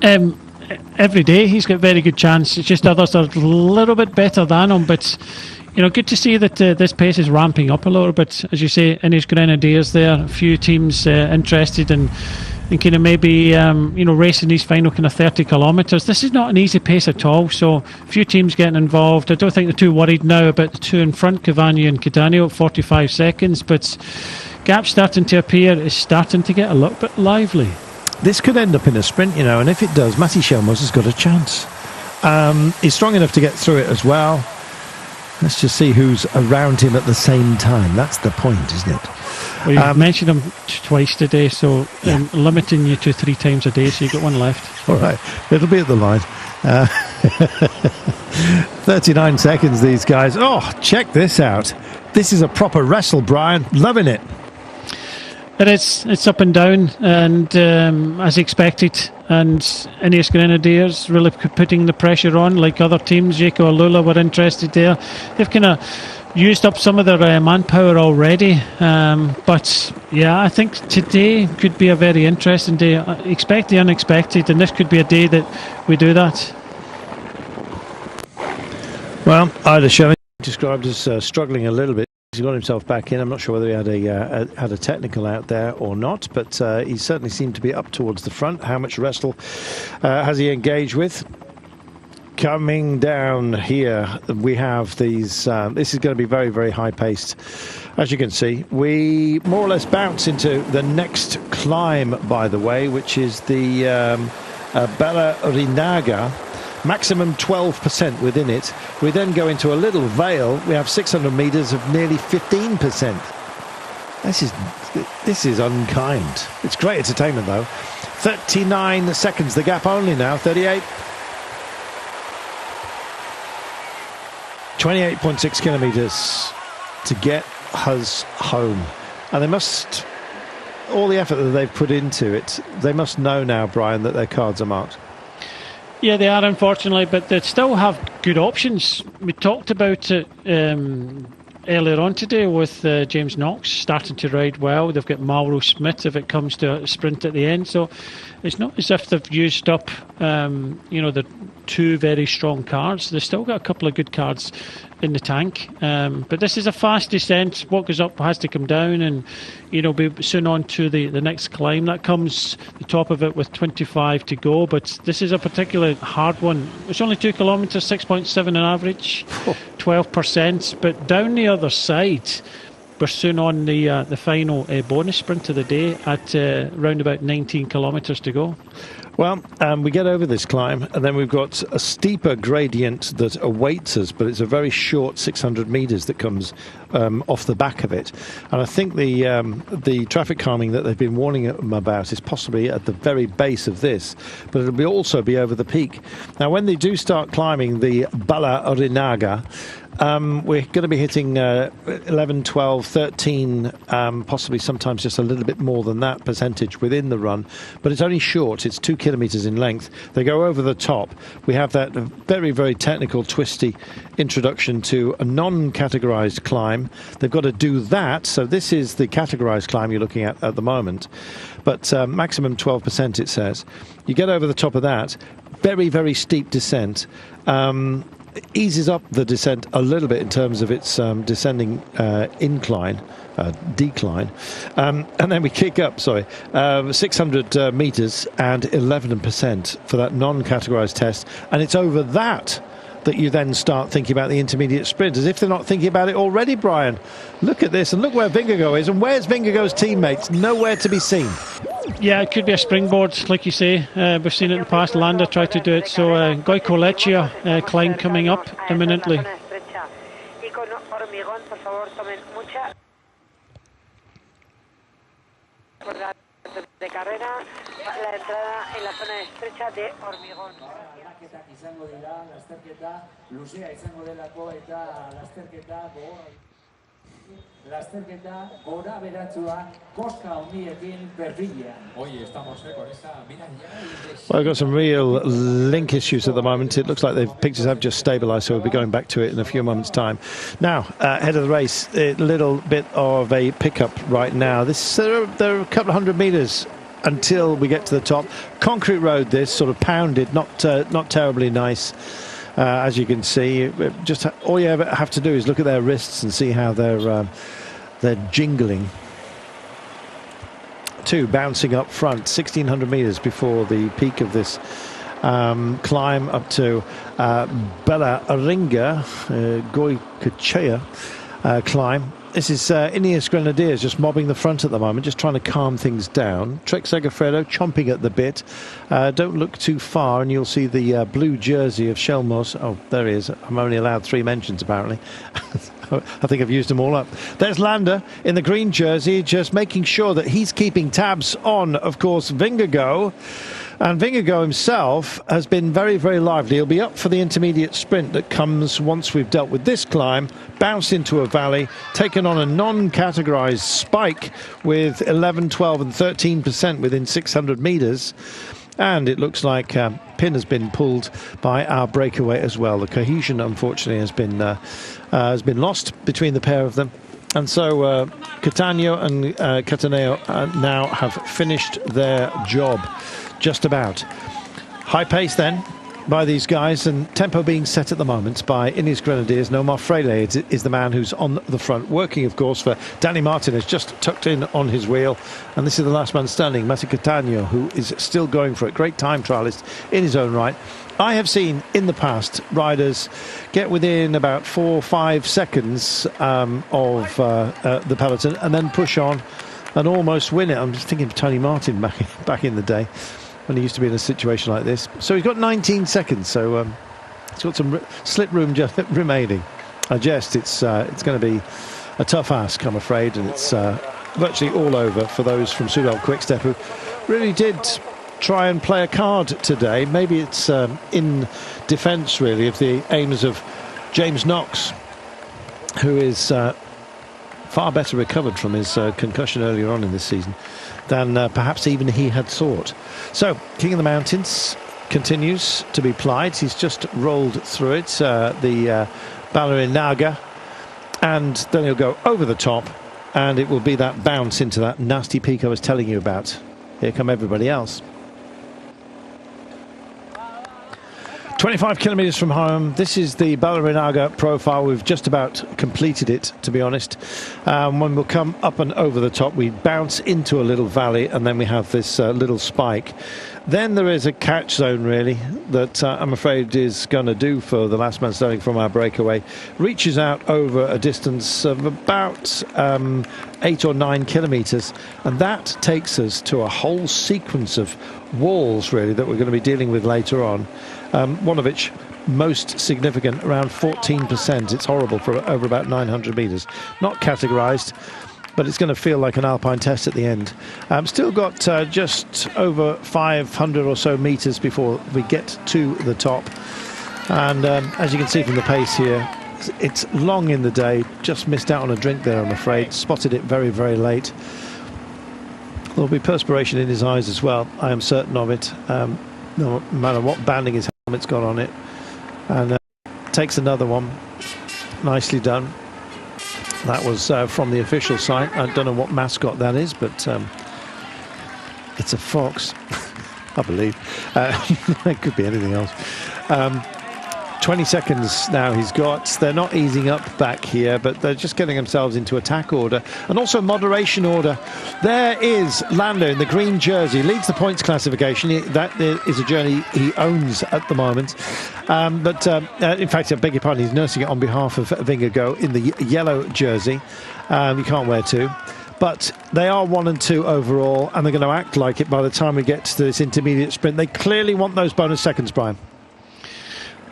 S1: Every day he's got very good chance. It's just others are a little bit better than him, but you know, good to see that this pace is ramping up a little bit. As you say, in his Grenadiers there, a few teams interested in kind of maybe racing these final kind of 30 kilometres. This is not an easy pace at all, so a few teams getting involved. I don't think they're too worried now about the two in front, Cavani and Cadano at 45 seconds, but gaps starting to appear. It's starting to get a little bit lively.
S2: This could end up in a sprint, you know, and if it does, Matty Schelmos has got a chance. He's strong enough to get through it as well. Let's just see who's around him at the same time. That's the point, isn't it?
S1: Well, you've mentioned him twice today, so limiting you to 3 times a day, so you've got one left.
S2: All right, it'll be at the line. 39 seconds, these guys. Oh, check this out. This is a proper wrestle, Brian. Loving it.
S1: It is. It's up and down, and as expected. And Ineos Grenadiers really putting the pressure on, like other teams. Jaco Alula were interested there. They've kind of used up some of their manpower already. But yeah, I think today could be a very interesting day. Expect the unexpected, and this could be a day that we do that.
S2: Well, Ida Shelling described as struggling a little bit. He's got himself back in. I'm not sure whether he had a technical out there or not, but he certainly seemed to be up towards the front. How much wrestle has he engaged with? Coming down here, we have these. This is going to be very, very high paced. As you can see, we more or less bounce into the next climb, by the way, which is the Bella Rinaga. Maximum 12% within it. We then go into a little vale. We have 600 metres of nearly 15%. This is unkind. It's great entertainment, though. 39 seconds, the gap only now. 38. 28.6 kilometres to get us home. And they must, all the effort that they've put into it, they must know now, Brian, that their cards are marked.
S1: Yeah, they are, unfortunately, but they still have good options. We talked about it earlier on today with James Knox starting to ride well. They've got Mauro Smith if it comes to a sprint at the end. So it's not as if they've used up, the 2 very strong cards. They've still got a couple of good cards in the tank. But this is a fast descent. What goes up has to come down, and be soon on to the next climb. That comes the top of it with 25 to go, but this is a particularly hard one. It's only 2 kilometres, 6.7 on average, 12%, but down the other side we're soon on the final bonus sprint of the day at round about 19 kilometres to go.
S2: Well, we get over this climb, and then we've got a steeper gradient that awaits us, but it's a very short 600 metres that comes off the back of it. And I think the traffic calming that they've been warning them about is possibly at the very base of this, but it'll also be over the peak. Now, when they do start climbing the Bala Orinaga, we're going to be hitting 11, 12, 13, possibly sometimes just a little bit more than that percentage within the run, but it's only short. It's 2 kilometres in length. They go over the top. We have that very, very technical, twisty introduction to a non-categorised climb. They've got to do that. So this is the categorised climb you're looking at the moment, but maximum 12%, it says. You get over the top of that. Very, very steep descent. Eases up the descent a little bit in terms of its descending decline, and then we kick up 600 metres and 11% for that non-categorised test, and it's over that you then start thinking about the intermediate sprint, as if they're not thinking about it already. Brian, look at this, and look where Vingegaard is, and where's Vingegaard's teammates? Nowhere to be seen.
S1: Yeah, it could be a springboard, like you say. We've seen it in the past. Landa tried to do it. So Goicoechea climb coming up imminently.
S2: Well, I've got some real link issues at the moment. It looks like the pictures have just stabilised, so we'll be going back to it in a few moments' time. Now, ahead of the race, a little bit of a pickup right now. There are a couple of hundred metres until we get to the top. Concrete road, this sort of pounded, not terribly nice. As you can see, just all you ever have to do is look at their wrists and see how they're jingling. Two bouncing up front, 1,600 metres before the peak of this climb up to Bala Orinaga, Goicoechea climb. This is Ineos Grenadiers just mobbing the front at the moment, just trying to calm things down. Trek Segafredo chomping at the bit. Don't look too far and you'll see the blue jersey of Shelmos. Oh, there he is. I'm only allowed 3 mentions, apparently. I think I've used them all up. There's Landa in the green jersey, just making sure that he's keeping tabs on, of course, Vingegaard. And Vingegaard himself has been very, very lively. He'll be up for the intermediate sprint that comes once we've dealt with this climb, bounced into a valley, taken on a non-categorised spike with 11, 12 and 13% within 600 metres. And it looks like pin has been pulled by our breakaway as well. The cohesion, unfortunately, has been lost between the pair of them. And so Catania and Cataneo now have finished their job. Just about. High pace then by these guys, and tempo being set at the moment by Ineos Grenadiers. Nomar Freire is the man who's on the front, working of course for Danny Martinez, just tucked in on his wheel, and this is the last man standing, Mattia Catania, who is still going for it. Great time trialist in his own right. I have seen in the past riders get within about 4 or 5 seconds of the peloton and then push on and almost win it. I'm just thinking of Tony Martin back in the day, when he used to be in a situation like this. So he's got 19 seconds, so he's got some slip room remaining. I jest, it's going to be a tough ask, I'm afraid, and it's virtually all over for those from Soudal Quickstep who really did try and play a card today. Maybe it's in defence, really, of the aims of James Knox, who is far better recovered from his concussion earlier on in this season than perhaps even he had thought. So, King of the Mountains continues to be plied. He's just rolled through it, the Bala Orinaga, and then he'll go over the top, and it will be that bounce into that nasty peak I was telling you about. Here come everybody else. 25 kilometres from home. This is the Bala Orinaga profile. We've just about completed it, to be honest. When we'll come up and over the top, we bounce into a little valley, and then we have this little spike. Then there is a catch zone, really, that I'm afraid is going to do for the last man standing from our breakaway. Reaches out over a distance of about 8 or 9 kilometres, and that takes us to a whole sequence of walls really that we're going to be dealing with later on. One of which most significant, around 14%. It's horrible for over about 900 meters. Not categorized, but it's going to feel like an alpine test at the end. Still got just over 500 or so meters before we get to the top. And as you can see from the pace here, it's long in the day. Just missed out on a drink there, I'm afraid. Spotted it very, very late. There'll be perspiration in his eyes as well, I am certain of it. No matter what banding his helmet's got on it. And takes another one. Nicely done. That was from the official site. I don't know what mascot that is, but it's a fox, I believe. It could be anything else. 20 seconds now he's got. They're not easing up back here, but they're just getting themselves into attack order and also moderation order. There is Lando in the green jersey, leads the points classification. That is a journey he owns at the moment. In fact, I beg your pardon, he's nursing it on behalf of Vingegaard in the yellow jersey. You can't wear two. But they are 1 and 2 overall, and they're going to act like it by the time we get to this intermediate sprint. They clearly want those bonus seconds, Brian.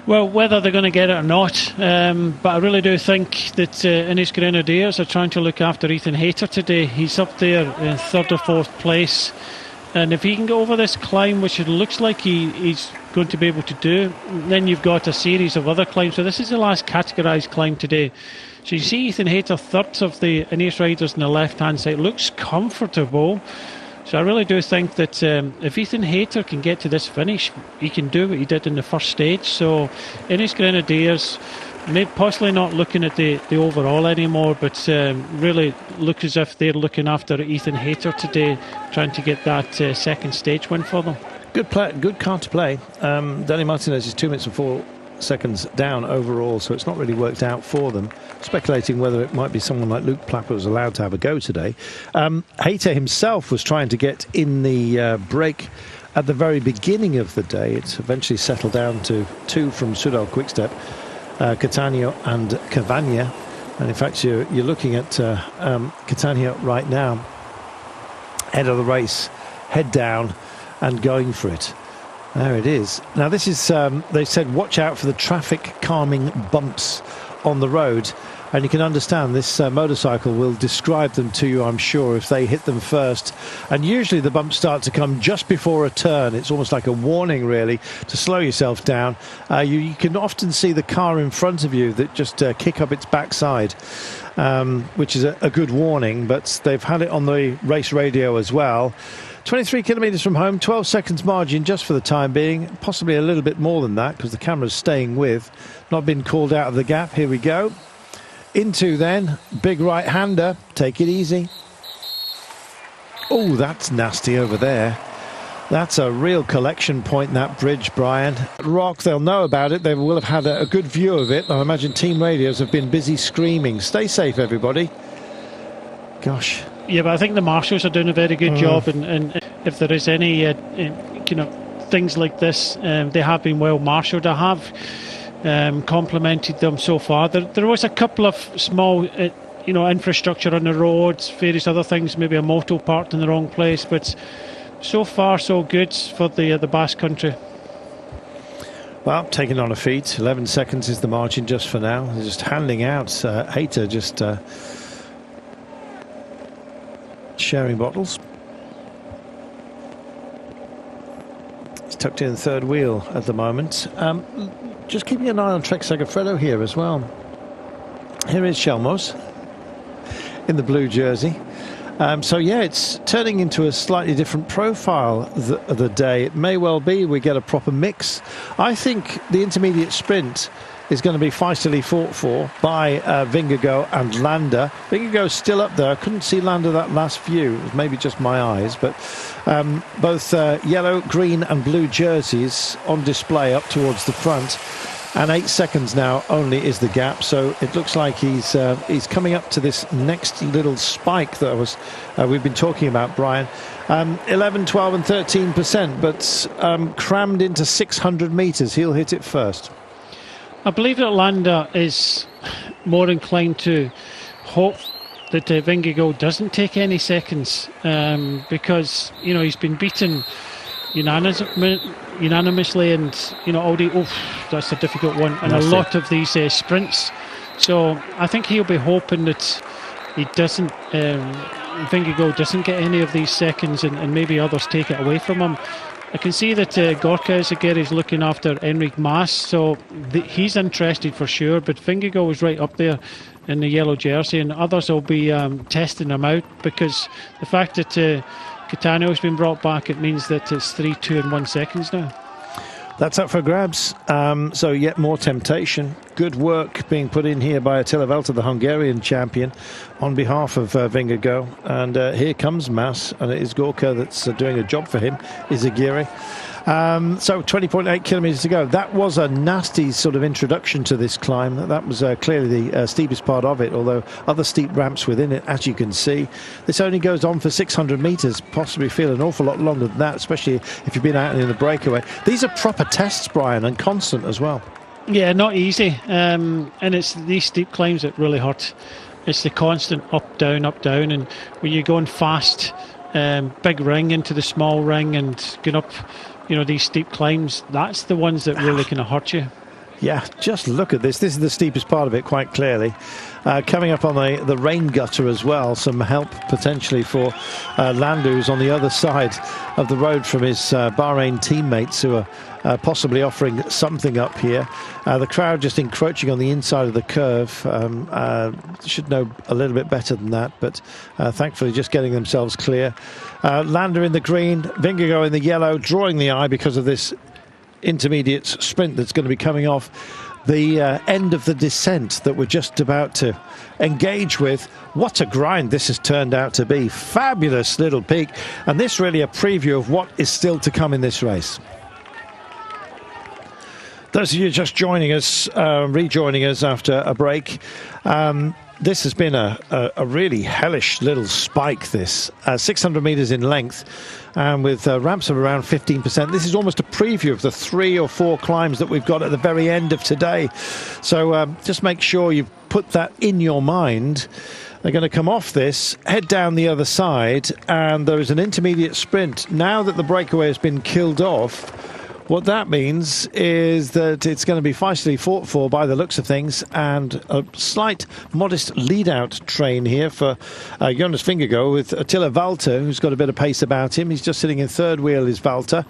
S1: Well, whether they're going to get it or not, but I really do think that Ineos Grenadiers are trying to look after Ethan Hayter today. He's up there in 3rd or 4th place, and if he can go over this climb, which it looks like he's going to be able to do, then you've got a series of other climbs. So this is the last categorised climb today. So you see Ethan Hayter, 3rd of the Ineos riders on the left-hand side, looks comfortable. So I really do think that if Ethan Hayter can get to this finish, he can do what he did in the first stage. So Ineos Grenadiers may possibly not looking at the overall anymore, but really look as if they're looking after Ethan Hayter today, trying to get that second stage win for them.
S2: Good car to play. Danny Martinez is 2 minutes and 4 seconds down overall, so it's not really worked out for them. Speculating whether it might be someone like Luke Plapper was allowed to have a go today. Hayter himself was trying to get in the break at the very beginning of the day. It's eventually settled down to 2 from Soudal Quickstep, Catania and Cavagna. And in fact, you're looking at Catania right now, head of the race, head down and going for it. There it is. Now this is, they said, watch out for the traffic calming bumps on the road. And you can understand this motorcycle will describe them to you, I'm sure, if they hit them first. And usually the bumps start to come just before a turn. It's almost like a warning, really, to slow yourself down. You can often see the car in front of you that just kick up its backside, which is a good warning. But they've had it on the race radio as well. 23 kilometres from home, 12 seconds margin just for the time being. Possibly a little bit more than that because the camera's staying with. Not been called out of the gap. Here we go. Into then, big right-hander. Take it easy. Oh, that's nasty over there. That's a real collection point, that bridge, Brian. Rock, they'll know about it. They will have had a good view of it. I imagine team radios have been busy screaming. Stay safe, everybody. Gosh.
S1: Yeah, but I think the marshals are doing a very good job, and if there is any things like this, they have been well marshalled. I have complimented them so far. There was a couple of small infrastructure on the roads, various other things, maybe a moto parked in the wrong place, but so far so good for the Basque Country.
S2: Well, taking on a feet, 11 seconds is the margin just for now. They're just handing out. Hayter just sharing bottles. He's tucked in the third wheel at the moment. Just keeping an eye on Trek Segafredo here as well. Here is Chelmos in the blue jersey. So yeah, it's turning into a slightly different profile the day. It may well be we get a proper mix. I think the intermediate sprint is going to be feistily fought for by Vingegaard and Landa. Vingegaard's still up there. I couldn't see Landa that last view. It was maybe just my eyes, but both yellow, green and blue jerseys on display up towards the front. And 8 seconds now only is the gap, so it looks like he's coming up to this next little spike that we've been talking about, Brian. 11, 12 and 13%, but crammed into 600 metres. He'll hit it first.
S1: I believe that Landa is more inclined to hope that Vingegaard doesn't take any seconds because he's been beaten unanimously, and Aldi, that's a difficult one, and that's a lot of these sprints. So I think he'll be hoping that he doesn't, Vingegaard doesn't get any of these seconds, and maybe others take it away from him. I can see that Gorka Izagirre is looking after Enric Mas, so he's interested for sure, but Vingegaard was right up there in the yellow jersey, and others will be testing him out, because the fact that Catania has been brought back, it means that it's 3, 2 and 1 seconds now.
S2: That's up for grabs. So yet more temptation. Good work being put in here by Attila Valter, the Hungarian champion, on behalf of Vingegaard. And here comes Mas, and it is Gorka that's doing a job for him, Izagirre. So 20.8 kilometres to go. That was a nasty sort of introduction to this climb. That was clearly the steepest part of it, although other steep ramps within it, as you can see. This only goes on for 600 metres, possibly feel an awful lot longer than that, especially if you've been out in the breakaway. These are proper tests, Brian, and constant as well.
S1: Yeah, not easy. And it's these steep climbs that really hurt. It's the constant up, down, and when you're going fast, big ring into the small ring and going up, these steep climbs, that's the ones that really kind of hurt you.
S2: Yeah, just look at this. This is the steepest part of it, quite clearly. Coming up on the rain gutter as well, some help potentially for Landa, who's on the other side of the road from his Bahrain teammates, who are possibly offering something up here. The crowd just encroaching on the inside of the curve. Should know a little bit better than that, but thankfully just getting themselves clear. Landa in the green, Vingegaard in the yellow, drawing the eye because of this intermediate sprint that's going to be coming off the end of the descent that we're just about to engage with. What a grind this has turned out to be. Fabulous little peak, and this really a preview of what is still to come in this race. Those of you just joining us, rejoining us after a break, this has been a really hellish little spike, this 600 metres in length, and with ramps of around 15%. This is almost a preview of the 3 or 4 climbs that we've got at the very end of today. So just make sure you put that in your mind. They're going to come off this, head down the other side, and there is an intermediate sprint. Now that the breakaway has been killed off, what that means is that it's going to be feistily fought for by the looks of things, and a slight, modest lead-out train here for Jonas Vingegaard with Attila Valter, who's got a bit of pace about him. He's just sitting in third wheel is Valter.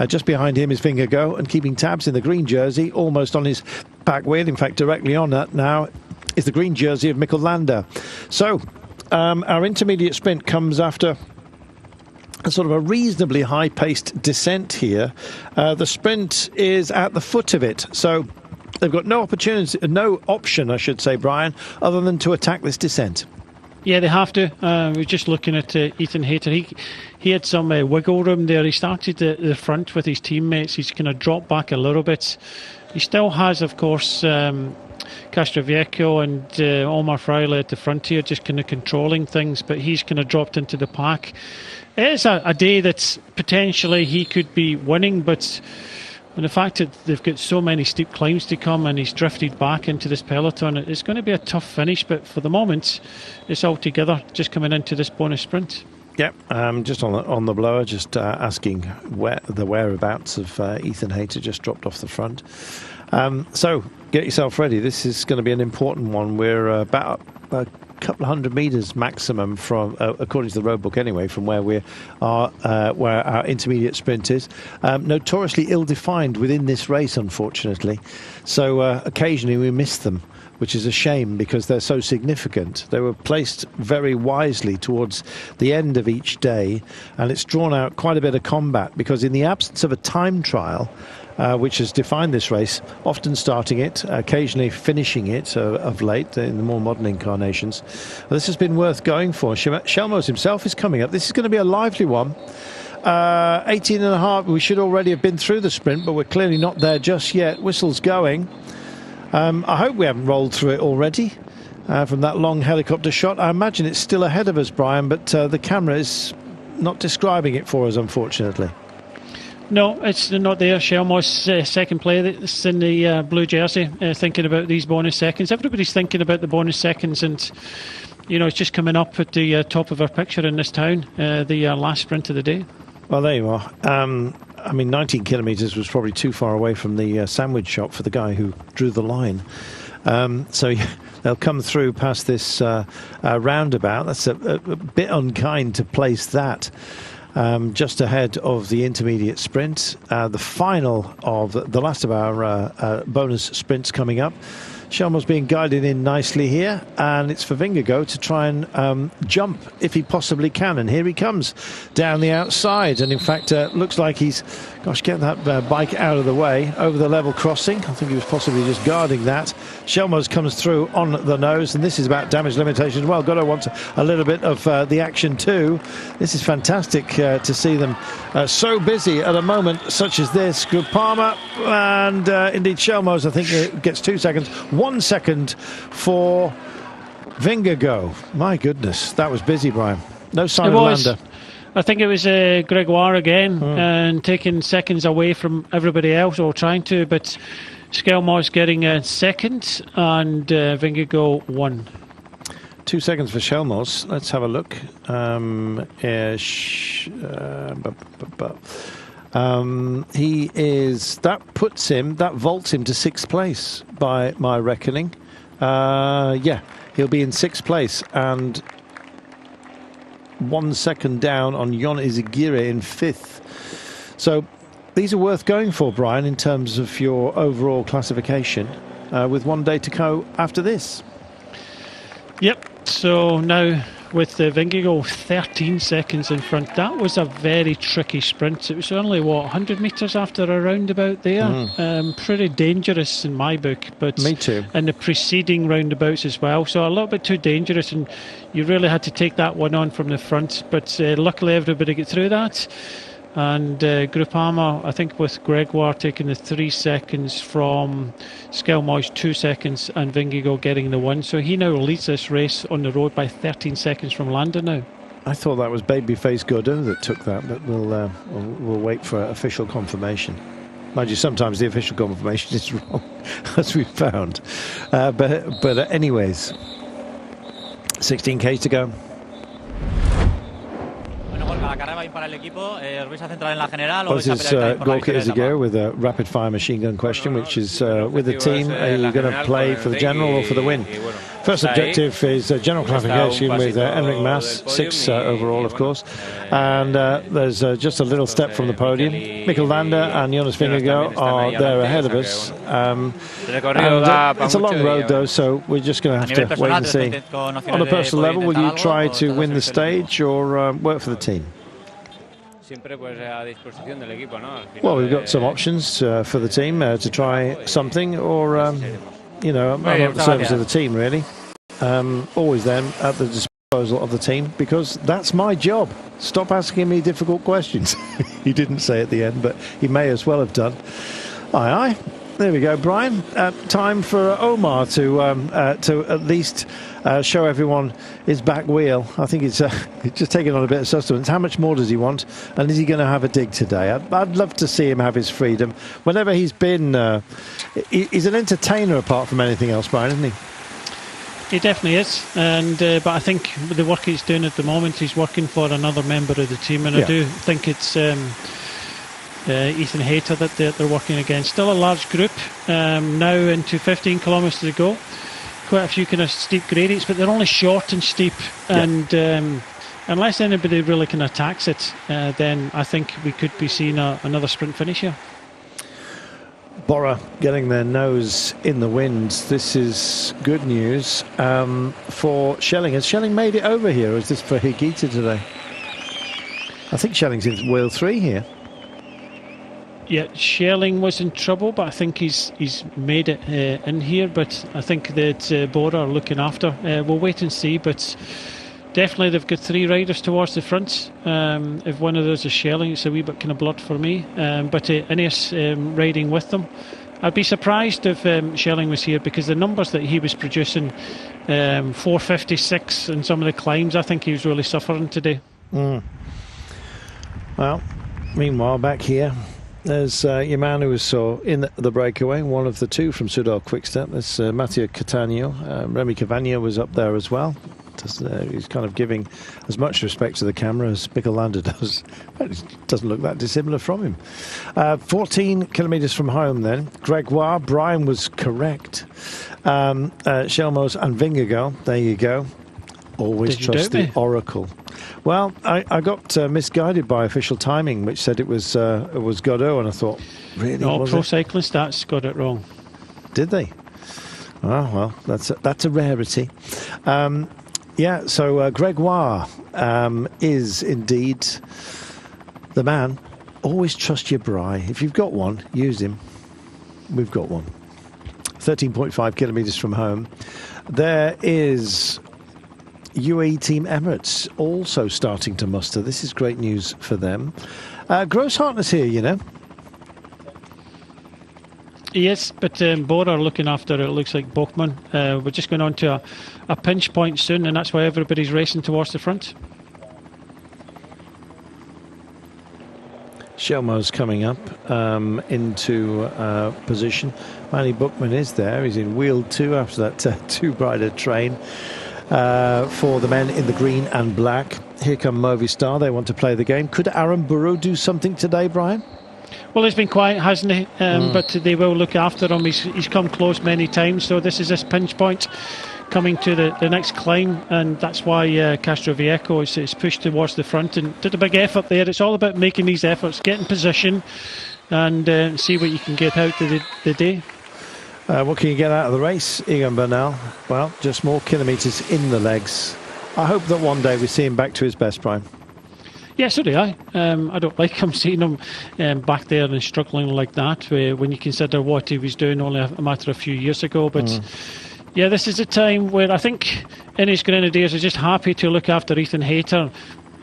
S2: Just behind him is Vingegaard, and keeping tabs in the green jersey, almost on his back wheel, in fact directly on that now, is the green jersey of Mikkel Landa. So our intermediate sprint comes after a sort of a reasonably high-paced descent here. The sprint is at the foot of it, so they've got no option, I should say, Brian, other than to attack this descent.
S1: Yeah, they have to. We're just looking at Ethan Hayter. He had some wiggle room there. He started at the front with his teammates. He's kind of dropped back a little bit. He still has, of course, Castroviejo and Omar Fraile at the front here, just kind of controlling things, but he's kind of dropped into the pack. It is a day that potentially he could be winning, but the fact that they've got so many steep climbs to come and he's drifted back into this peloton, it's going to be a tough finish, but for the moment it's all together, just coming into this bonus sprint.
S2: Yep, just on the blower, just asking the whereabouts of Ethan Hayter, just dropped off the front. So get yourself ready. This is going to be an important one. We're about a couple of hundred metres maximum from, according to the road book anyway, from where we are, where our intermediate sprint is. Notoriously ill-defined within this race, unfortunately. So occasionally we miss them, which is a shame because they're so significant. They were placed very wisely towards the end of each day, and it's drawn out quite a bit of combat because in the absence of a time trial, which has defined this race, often starting it, occasionally finishing it of late in the more modern incarnations. This has been worth going for. Shelmos himself is coming up. This is going to be a lively one. 18 and a half, we should already have been through the sprint, but we're clearly not there just yet. Whistle's going. I hope we haven't rolled through it already from that long helicopter shot. I imagine it's still ahead of us, Brian, but the camera is not describing it for us, unfortunately.
S1: No, it's not there. Shelmos, second player that's in the blue jersey, thinking about these bonus seconds. Everybody's thinking about the bonus seconds, and it's just coming up at the top of our picture in this town, the last sprint of the day.
S2: Well, there you are. I mean, 19 kilometres was probably too far away from the sandwich shop for the guy who drew the line. So they'll come through past this roundabout. That's a bit unkind to place that just ahead of the intermediate sprint. The final of the last of our bonus sprints coming up. Shelmo's being guided in nicely here, and it's for Vingegaard to try and jump if he possibly can. And here he comes down the outside, and in fact looks like he's, get that bike out of the way over the level crossing. I think he was possibly just guarding that. Shelmo's comes through on the nose, and this is about damage limitation as well. Godo wants a little bit of the action too. This is fantastic to see them so busy at a moment such as this. Groupama and indeed Shelmo's, I think it gets 2 seconds. 1 second for Vingegaard. My goodness, that was busy, Brian. No sign of Landa.
S1: I think it was Gregoire again, and taking seconds away from everybody else, or trying to, but Skelmo's getting a second, and Vingegaard 1.
S2: 2 seconds for Shelmos. Let's have a look. He is, that vaults him to 6th place by my reckoning. Yeah, he'll be in 6th place, and 1 second down on Jon Izagirre in 5th. So these are worth going for, Brian, in terms of your overall classification, with 1 day to go after this.
S1: Yep. So now with Vingegaard 13 seconds in front. That was a very tricky sprint. It was only, 100 metres after a roundabout there. Pretty dangerous in my book. But
S2: me too.
S1: And the preceding roundabouts as well. So a little bit too dangerous, and you really had to take that one on from the front. But luckily everybody got through that. And Groupama, I think with Gregoire taking the 3 seconds from Skelmo's 2 seconds, and Vingegaard getting the 1. So he now leads this race on the road by 13 seconds from Landa now.
S2: I thought that was babyface Godin that took that, but we'll wait for official confirmation. Mind you, sometimes the official confirmation is wrong, as we found. But anyways, 16 Ks to go. This is Gorka Izagirre with a rapid fire machine gun question, which is with the team, are you going to play for the general or for the win? First objective is general classification with Enric Mas, 6 overall, of course. And there's just a little step from the podium. Mikel Landa and Jonas Vingegaard are there ahead of us. And it's a long road, though, so we're just going to have to wait and see. On a personal level, will you try to win the stage or work for the team? Well, we've got some options for the team to try something, or I'm at the service of the team, really. Always then at the disposal of the team, because that's my job. Stop asking me difficult questions. He didn't say at the end, but he may as well have done. Aye. There we go, Brian. Time for Omar to at least show everyone his back wheel. I think it's just taking on a bit of sustenance. How much more does he want? And is he going to have a dig today? I'd love to see him have his freedom. Whenever he's been, he's an entertainer apart from anything else, Brian, isn't he?
S1: He definitely is, and but I think with the work he's doing at the moment, he's working for another member of the team, and I do think it's Ethan Hayter that they're working against. Still a large group, now into 15 kilometres to go. Quite a few kind of steep gradients, but they're only short and steep, and unless anybody really kind of attacks it, then I think we could be seeing another sprint finish here.
S2: Bora getting their nose in the wind. This is good news for Schelling. Has Schelling made it over here, or is this for Higuita today? I think Schelling's in wheel 3 here.
S1: Yeah, Schelling was in trouble, but I think he's made it in here. But I think that Bora are looking after. We'll wait and see, but definitely they've got 3 riders towards the front. If one of those is Schelling, it's a wee bit kind of blood for me. But Ineos riding with them. I'd be surprised if Schelling was here, because the numbers that he was producing, 4:56 in some of the climbs, I think he was really suffering today.
S2: Well, meanwhile, back here, there's your man who was in the breakaway, one of the 2 from Soudal Quickstep. There's Matteo Catania. Remy Cavagna was up there as well. He's kind of giving as much respect to the camera as Mikkel Landa does. It doesn't look that dissimilar from him. 14 kilometres from home then. Gregoire, Brian was correct. Shelmos and Vingegaard, there you go. Always trust the oracle. Well, I got misguided by official timing, which said it was Godot, and I thought, really?
S1: No, Pro Cycling Stats got it wrong.
S2: Did they? Oh, well, that's a rarity. Yeah, so Gregoire is indeed the man. Always trust your Bry. If you've got one, use him. We've got one. 13.5 kilometres from home. There is UAE Team Emirates also starting to muster. This is great news for them. Grosshartner's here, you know.
S1: Yes, but both are looking after it looks like Bokman. We're just going on to a pinch point soon, and that's why everybody's racing towards the front.
S2: Shelmo's coming up into position. Manny Bookman is there. He's in wheel 2 after that two-rider train for the men in the green and black. Here come Movistar. They want to play the game. Could Aaron Burrow do something today, Brian?
S1: Well, he's been quiet, hasn't he? But they will look after him. He's come close many times, so this is his pinch point coming to the next climb, and that's why Castroviejo is pushed towards the front and did a big effort there. It's all about making these efforts, get in position, and see what you can get out of the day.
S2: What can you get out of the race, Egan Bernal? Well, just more kilometres in the legs. I hope that one day we see him back to his best, Brian.
S1: Yeah, so do I. I don't like him seeing him back there and struggling like that when you consider what he was doing only a matter of a few years ago. But yeah, this is a time where I think Ineos Grenadiers are just happy to look after Ethan Hayter.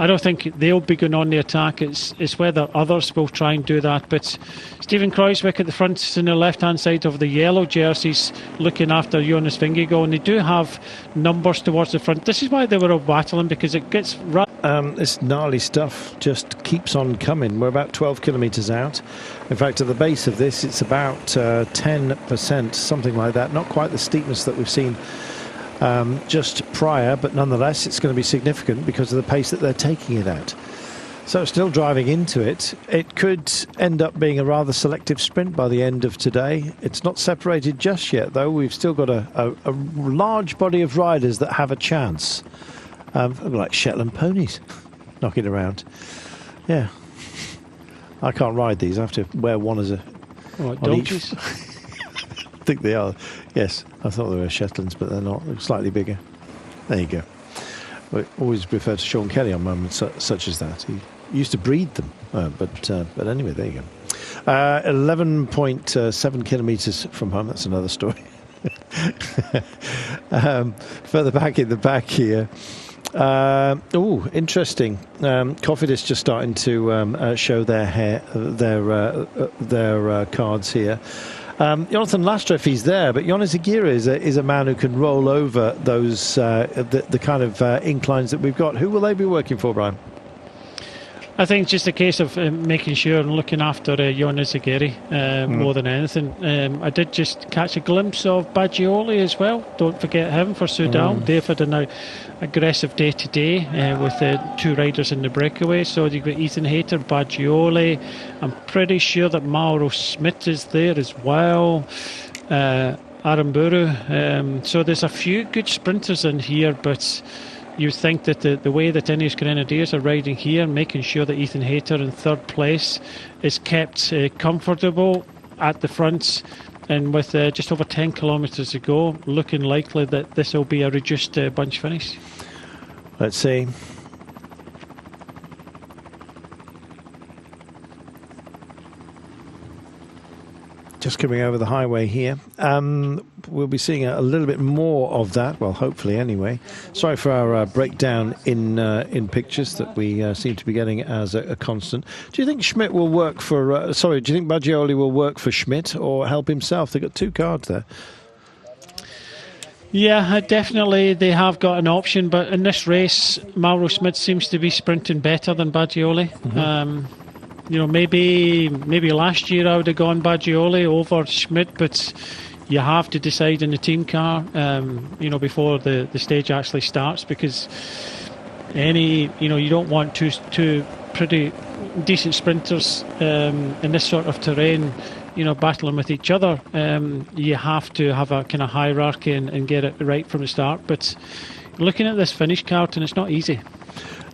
S1: I don't think they'll be going on the attack. It's whether others will try and do that. But Stephen Kruijswijk at the front on the left-hand side of the yellow jerseys looking after Jonas Vingegaard, and they do have numbers towards the front. This is why they were all battling, because it gets...
S2: this gnarly stuff just keeps on coming. We're about 12 kilometres out. In fact, at the base of this, it's about 10%, something like that. Not quite the steepness that we've seen just prior, but nonetheless it's going to be significant because of the pace that they're taking it at. So still driving into it. It could end up being a rather selective sprint by the end of today. It's not separated just yet, though. We've still got a large body of riders that have a chance. Like Shetland ponies knocking around. Yeah, I can't ride these. I have to wear one as a
S1: donkeys.
S2: I think they are. Yes, I thought they were Shetlands, but they're not. They're slightly bigger. There you go. We always refer to Sean Kelly on moments such as that. He used to breed them, but anyway, there you go. 11.7 kilometres from home. That's another story. Further back in the back here. Interesting. Cofidis just starting to show their cards here. Jonathan Lastrup, he's there, but Jonas Aguirre is a man who can roll over those the kind of inclines that we've got. Who will they be working for, Brian?
S1: I think just a case of making sure and looking after Jonas Aguirre more than anything. I did just catch a glimpse of Baggioli as well. Don't forget him for Soudal. They've had an aggressive day today with two riders in the breakaway. So you've got Ethan Hayter, Baggioli. I'm pretty sure that Mauro Schmidt is there as well. Aramburu. So there's a few good sprinters in here, but you think that the way that Ineos Grenadiers are riding here, making sure that Ethan Hayter in third place is kept comfortable at the front, and with just over 10 kilometres to go, looking likely that this will be a reduced bunch finish.
S2: Let's see. Just coming over the highway here. We'll be seeing a little bit more of that. Well, hopefully, anyway. Sorry for our breakdown in pictures that we seem to be getting as a constant. Do you think Schmidt will work for? Do you think Baggioli will work for Schmidt or help himself? They've got two cards there.
S1: Yeah, definitely they have got an option, but in this race, Mauro Schmidt seems to be sprinting better than Baggioli. Maybe last year I would have gone Baggioli over Schmidt, but you have to decide in the team car, before the stage actually starts, because you don't want two pretty decent sprinters in this sort of terrain, battling with each other. You have to have a kind of hierarchy and get it right from the start. But looking at this finish, Carlton, it's not easy.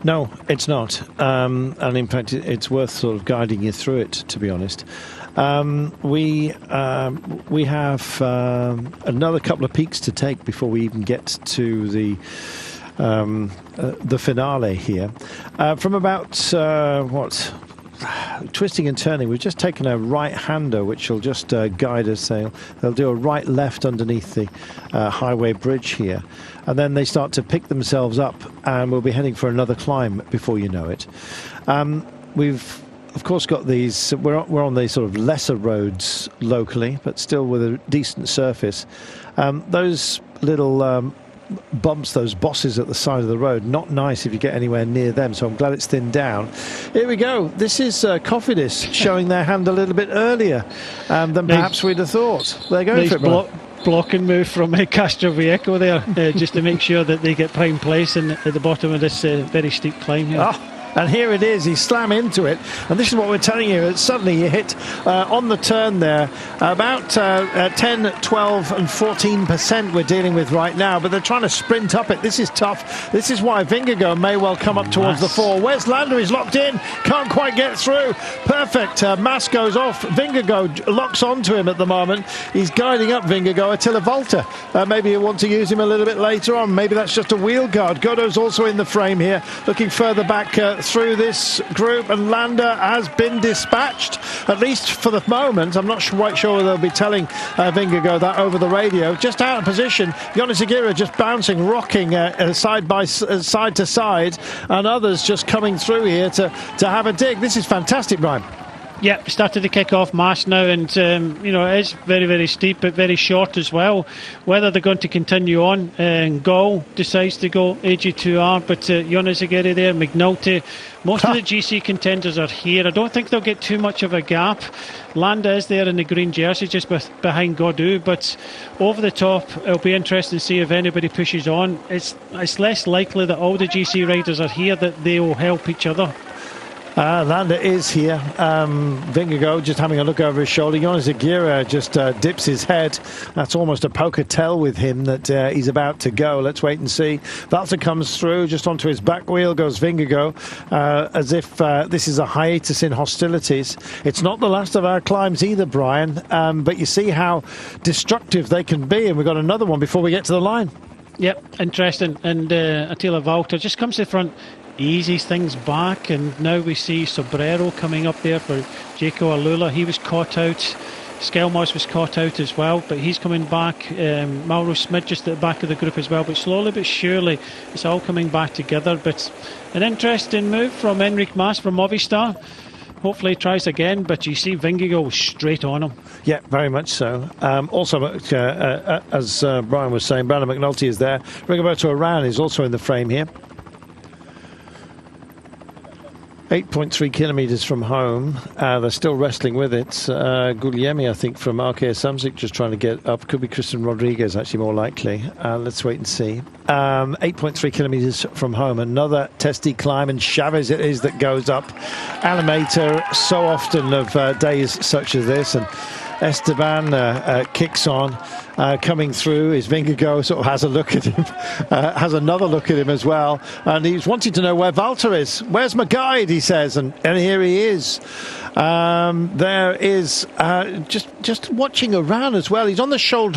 S2: No, it's not. And in fact, it's worth sort of guiding you through it, to be honest. We have another couple of peaks to take before we even get to the finale here. From about twisting and turning, we've just taken a right-hander which will just guide us. They'll do a right-left underneath the highway bridge here, and then they start to pick themselves up, and we'll be heading for another climb before you know it. We've of course got these, we're on these sort of lesser roads locally, but still with a decent surface. Those little bumps, those bosses at the side of the road, not nice if you get anywhere near them, so I'm glad it's thinned down. Here we go. This is Cofidis showing their hand a little bit earlier than perhaps we'd have thought. They're going for it.
S1: Block and move from Castroviejo there, just to make sure that they get prime place at the bottom of this very steep climb here.
S2: And here it is, he slam into it, and this is what we're telling you, that suddenly you hit on the turn there about 10, 12 and 14% we're dealing with right now, but they're trying to sprint up it. This is tough. This is why Vingegaard may well come up towards the 4. Where's Lander? He's locked in, can't quite get through. Perfect. Mas goes off. Vingegaard locks onto him at the moment. He's guiding up Vingegaard. Attila Valter, maybe you want to use him a little bit later on. Maybe that's just a wheel guard. Godot's also in the frame here, looking further back through this group, and Landa has been dispatched, at least for the moment. I'm not quite sure they'll be telling Vingegaard that over the radio. Just out of position, Jonas Aguirre just bouncing, rocking side to side, and others just coming through here to have a dig. This is fantastic, Brian.
S1: Yep, started to kick off Mas now, and it is very, very steep, but very short as well. Whether they're going to continue on, and Gall decides to go AG2R, but Jonas Aguirre there, McNulty, most of the GC contenders are here. I don't think they'll get too much of a gap. Landa is there in the green jersey, just behind Godot, but over the top, it'll be interesting to see if anybody pushes on. It's less likely that all the GC riders are here, that they will help each other.
S2: Landa is here. Vingegaard just having a look over his shoulder. Jonas Aguirre just dips his head. That's almost a poker tell with him that he's about to go. Let's wait and see. Valter comes through, just onto his back wheel goes Vingegaard, as if this is a hiatus in hostilities. It's not the last of our climbs either, Brian, but you see how destructive they can be, and we've got another one before we get to the line.
S1: Yep, interesting. And Attila Valter just comes to the front, eases things back, and now we see Sobrero coming up there for Jaco Alula. He was caught out. Skelmos was caught out as well, but he's coming back. Mauro Smith just at the back of the group as well, but slowly but surely it's all coming back together. But an interesting move from Enric Mas from Movistar. Hopefully he tries again, but you see Vingegaard straight on him. Yeah, very much so. Also, as Brian was saying, Brandon McNulty is there. Rigoberto Urán is also in the frame here. 8.3 kilometres from home. They're still wrestling with it. Guglielmi, I think, from Arkea Samsic just trying to get up. Could be Christian Rodriguez, actually, more likely. Let's wait and see. 8.3 kilometres from home. Another testy climb, and Chavez it is that goes up. Animator so often of days such as this, and Esteban kicks on. Coming through is Vingegaard, sort of has a look at him, has another look at him as well, and he's wanting to know where Valter is. Where's my guide, he says, and here he is. There is just watching Urán as well. He's on the shoulder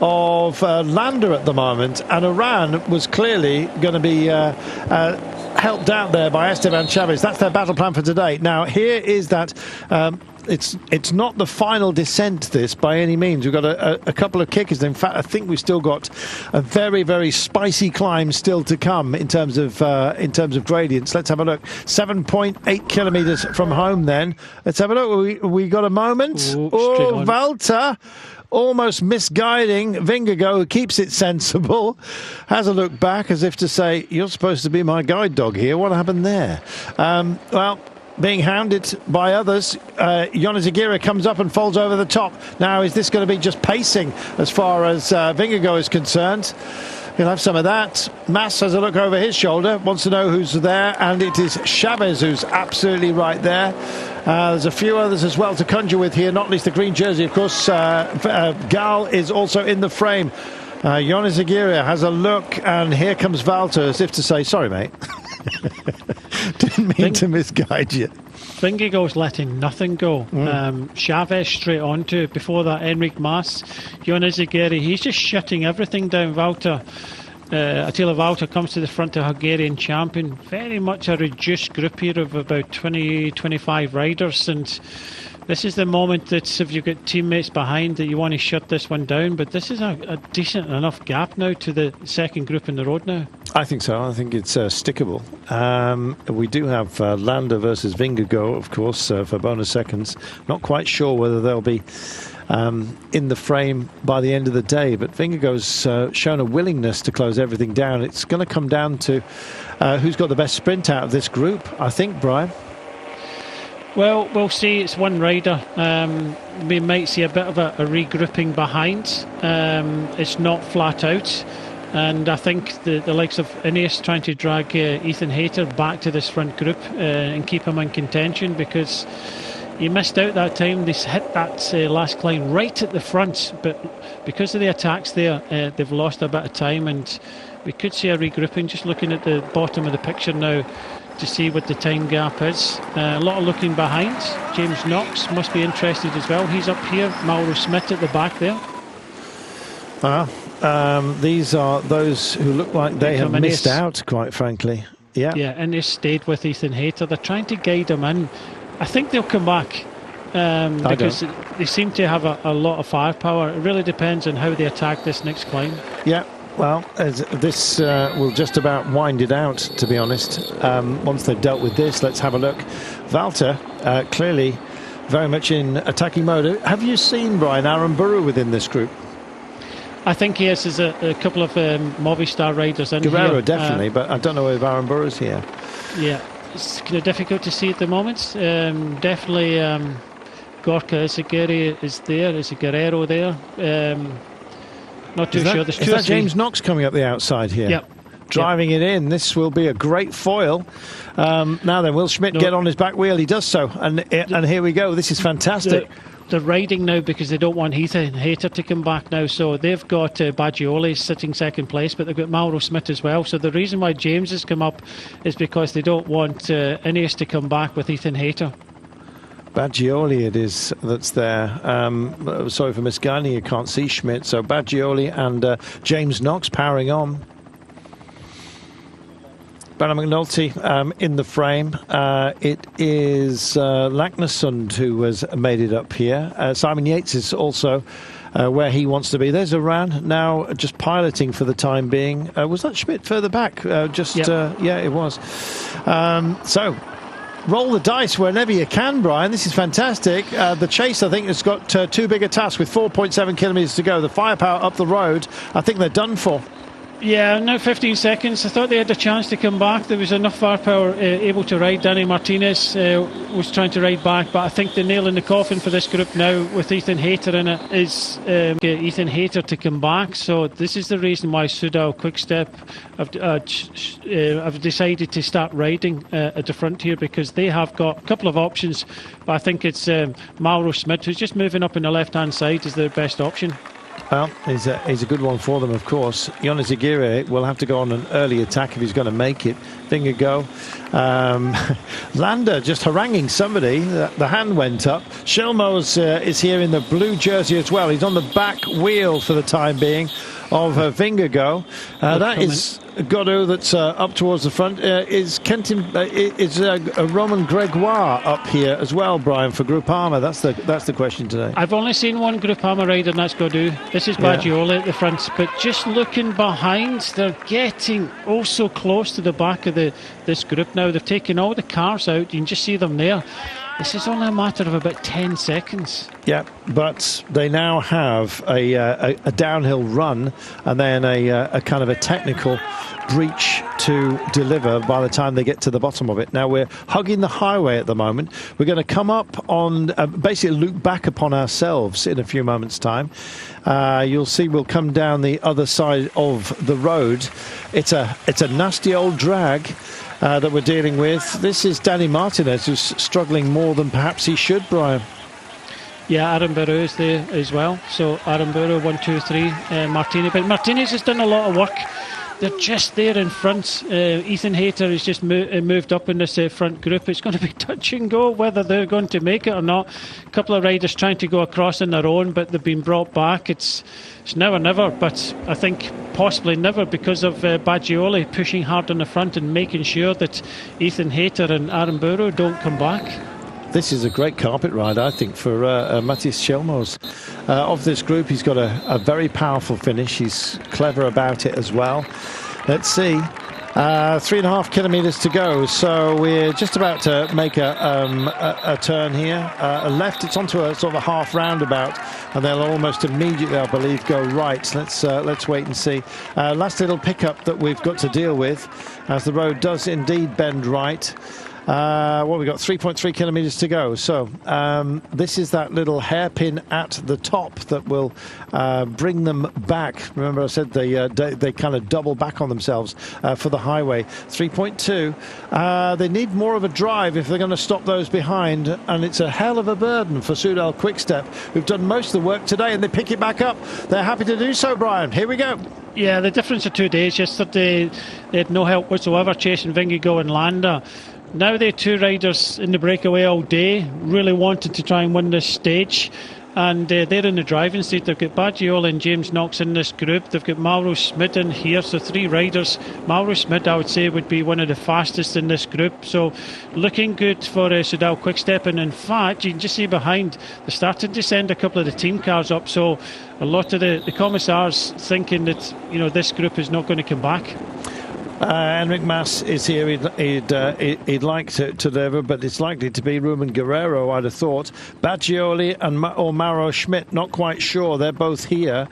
S1: of Landa at the moment, and Urán was clearly going to be helped out there by Esteban Chavez. That's their battle plan for today. Now here is that. It's not the final descent, this, by any means. We've got a couple of kickers. In fact, I think we've still got a very, very spicy climb still to come in terms of gradients. Let's have a look. 7.8 kilometres from home. Then let's have a look. We got a moment. Valter. Almost misguiding Vingegaard, who keeps it sensible, has a look back as if to say, you're supposed to be my guide dog here. What happened there? Well,
S2: being hounded by others. Jonas Aguirre comes up and falls over the top. Now, is this going to be just pacing as far as Vingegaard is concerned? He'll have some of that. Mas has a look over his shoulder, wants to know who's there, and it is Chavez who's absolutely right there. There's a few others as well to conjure with here, not least the green jersey, of course. Gal is also in the frame. Jonas Aguirre has a look, and here comes Valter, as if to say, sorry, mate. Didn't mean to misguide you.
S1: Vingegaard's letting nothing go. Chavez straight onto. Before that, Enric Mas, Jonas Aguirre. He's just shutting everything down. Valter, Attila Valter comes to the front of Hungarian champion. Very much a reduced group here of about 20-25 riders, and this is the moment that if you've got teammates behind that you want to shut this one down, but this is a decent enough gap now to the second group in the road now.
S2: I think so. I think it's stickable. We do have Landa versus Vingegaard, of course, for bonus seconds. Not quite sure whether they'll be in the frame by the end of the day, but Vingegaard's shown a willingness to close everything down. It's going to come down to who's got the best sprint out of this group, I think, Brian.
S1: Well, we'll see. It's one rider. We might see a bit of a regrouping behind. It's not flat out. And I think the likes of Ineos trying to drag Ethan Hayter back to this front group and keep him in contention, because he missed out that time. They hit that last climb right at the front, but because of the attacks there, they've lost a bit of time, and we could see a regrouping. Just looking at the bottom of the picture now to see what the time gap is. A lot of looking behind. James Knox must be interested as well. He's up here. Mauro Smith at the back there.
S2: These are those who look like they have missed out, quite frankly. Yeah,
S1: and they stayed with Ethan Hayter. They're trying to guide him in. I think they'll come back because they seem to have a lot of firepower. It really depends on how they attack this next climb.
S2: Yeah. Well, this will just about wind it out, to be honest. Once they've dealt with this, let's have a look. Valter, clearly very much in attacking mode. Have you seen, Brian, Aaron Burrow within this group?
S1: I think he is. There's a couple of Movistar riders in
S2: Guerrero,
S1: here.
S2: definitely, but I don't know if Aaron Burrow's here.
S1: Yeah, it's kind of difficult to see at the moment. Definitely Gorka Izagirre is there. Is Guerrero there? Not too sure.
S2: Is that James Knox coming up the outside here?
S1: Yep.
S2: Driving it in. This will be a great foil. Now then, will Schmidt get on his back wheel? He does so. And here we go. This is fantastic.
S1: They're riding now because they don't want Hayter to come back now. So they've got Baggioli sitting second place, but they've got Mauro Smith as well. So the reason why James has come up is because they don't want Ineos to come back with Ethan Hayter.
S2: Baggioli it is that's there. Sorry for misguiding, you can't see Schmidt. So Baggioli and James Knox powering on. Banner McNulty in the frame. It is Lacknesund who has made it up here. Simon Yates is also where he wants to be. There's Iran now just piloting for the time being. Was that Schmidt further back? Yeah, it was. So roll the dice whenever you can, Brian. This is fantastic. The chase, I think, has got too big a task with 4.7 kilometres to go. The firepower up the road, I think they're done for.
S1: Yeah, now 15 seconds. I thought they had a chance to come back. There was enough firepower able to ride. Danny Martinez was trying to ride back, but I think the nail in the coffin for this group now with Ethan Hayter in it is get Ethan Hayter to come back. So this is the reason why Soudal Quickstep have decided to start riding at the front here, because they have got a couple of options, but I think it's Mauro Smith, who's just moving up on the left-hand side, is their best option.
S2: Well, he's a good one for them, of course. Jonas Aguirre will have to go on an early attack if he's going to make it. Vingegaard. Landa just haranguing somebody. The hand went up. Shelmos is here in the blue jersey as well. He's on the back wheel for the time being of Vingegaard. That is Godot that's up towards the front. Is Roman Gregoire up here as well, Brian, for Groupama? That's the question today.
S1: I've only seen one Groupama rider, and that's Godot. This is Baggioli at the front, but just looking behind, they're getting so close to the back of this group now. They've taken all the cars out. You can just see them there. This is only a matter of about 10 seconds.
S2: Yeah, but they now have a downhill run and then a kind of a technical breach to deliver by the time they get to the bottom of it. Now we're hugging the highway at the moment. We're going to come up on, basically loop back upon ourselves in a few moments' time. You'll see we'll come down the other side of the road. It's a nasty old drag that we're dealing with. This is Danny Martinez, who's struggling more than perhaps he should, Brian.
S1: Yeah, Aramburu is there as well. So Aramburu 1, 2, 3, Martinez. But Martinez has done a lot of work. They're just there in front. Ethan Hayter has just moved up in this front group. It's going to be touch and go whether they're going to make it or not. A couple of riders trying to go across on their own, but they've been brought back. It's now or never, but I think possibly never because of Baggioli pushing hard on the front and making sure that Ethan Hayter and Aramburu don't come back.
S2: This is a great carpet ride, I think, for Matthias Chelmos. Of this group, he's got a very powerful finish. He's clever about it as well. Let's see. 3.5 kilometres to go, so we're just about to make a turn here. Left, it's onto a sort of a half roundabout, and they'll almost immediately, I believe, go right. Let's wait and see. Last little pickup that we've got to deal with, as the road does indeed bend right. Well, we've got 3.3 kilometres to go. So this is that little hairpin at the top that will bring them back. Remember I said they kind of double back on themselves for the highway. 3.2. They need more of a drive if they're going to stop those behind. And it's a hell of a burden for Soudal Quickstep, who've done most of the work today, and they pick it back up. They're happy to do so, Brian. Here we go.
S1: Yeah, the difference of 2 days. Yesterday, they had no help whatsoever chasing Vingegaard and Landa. Now they're 2 riders in the breakaway all day, really wanted to try and win this stage. And they're in the driving seat. They've got Baggioli and James Knox in this group. They've got Mauro Schmidt in here, so 3 riders. Mauro Schmidt, I would say, would be one of the fastest in this group. So looking good for Soudal Quickstep. And in fact, you can just see behind, they're starting to send a couple of the team cars up. So a lot of the commissars thinking that, you know, this group is not going to come back.
S2: Enric Mas is here. He'd like to deliver, but it's likely to be Ruben Guerrero, I'd have thought. Baggioli or Mauro Schmidt, not quite sure. They're both here.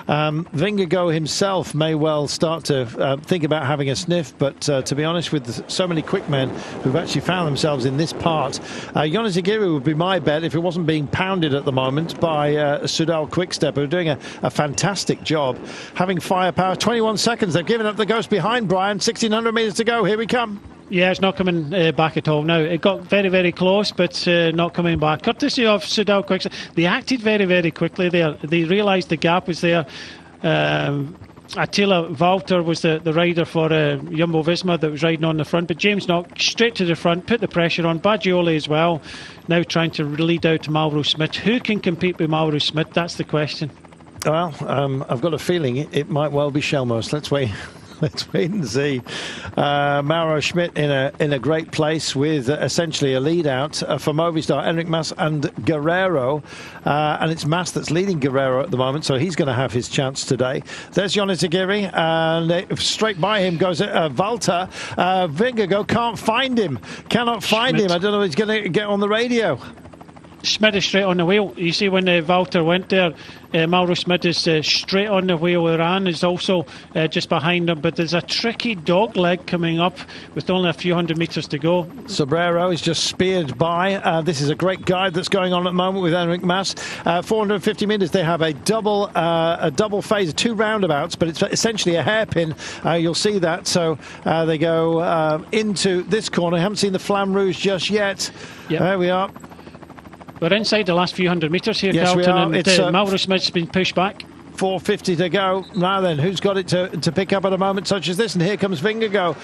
S2: Vingegaard himself may well start to think about having a sniff, but to be honest, with so many quick men who've actually found themselves in this part, Jonas Aguirre would be my bet if it wasn't being pounded at the moment by Soudal Quickstep, who are doing a fantastic job, having firepower. 21 seconds. They've given up the ghost behind, Brian. 1,600 metres to go. Here we come.
S1: Yeah, it's not coming back at all now. It got very, very close, but not coming back. Courtesy of Soudal Quickstep. They acted very, very quickly there. They realised the gap was there. Attila Valter was the rider for Jumbo-Visma that was riding on the front, but James Knox straight to the front, put the pressure on. Baggioli as well, now trying to lead out to Mauro Schmidt. Who can compete with Mauro Schmidt? That's the question.
S2: Well, I've got a feeling it might well be Chelmos. Let's wait. Let's wait and see. Mauro Schmidt in a great place with essentially a lead out for Movistar, Enric Mas and Guerrero. And it's Mas that's leading Guerrero at the moment, so he's going to have his chance today. There's Jonas Aguirre, and straight by him goes Valter. Vingegaard can't find him. Cannot find him. I don't know if he's going to get on the radio.
S1: Schmidt is straight on the wheel. You see when Valter went there, Mauro Schmidt is straight on the wheel. Iran is also just behind him, but there's a tricky dog leg coming up with only a few hundred metres to go.
S2: Sobrero is just speared by. This is a great guide that's going on at the moment with Enric Mas. 450 metres. They have a double phase, 2 roundabouts, but it's essentially a hairpin. You'll see that. So they go into this corner. I haven't seen the Flamme Rouge just yet.
S1: Yep.
S2: There we are.
S1: We're inside the last few hundred metres here,
S2: yes,
S1: Carlton, and Mauro Schmidt's been pushed back.
S2: 450 to go. Now then, who's got it to pick up at a moment such as this? And here comes Vingegaard.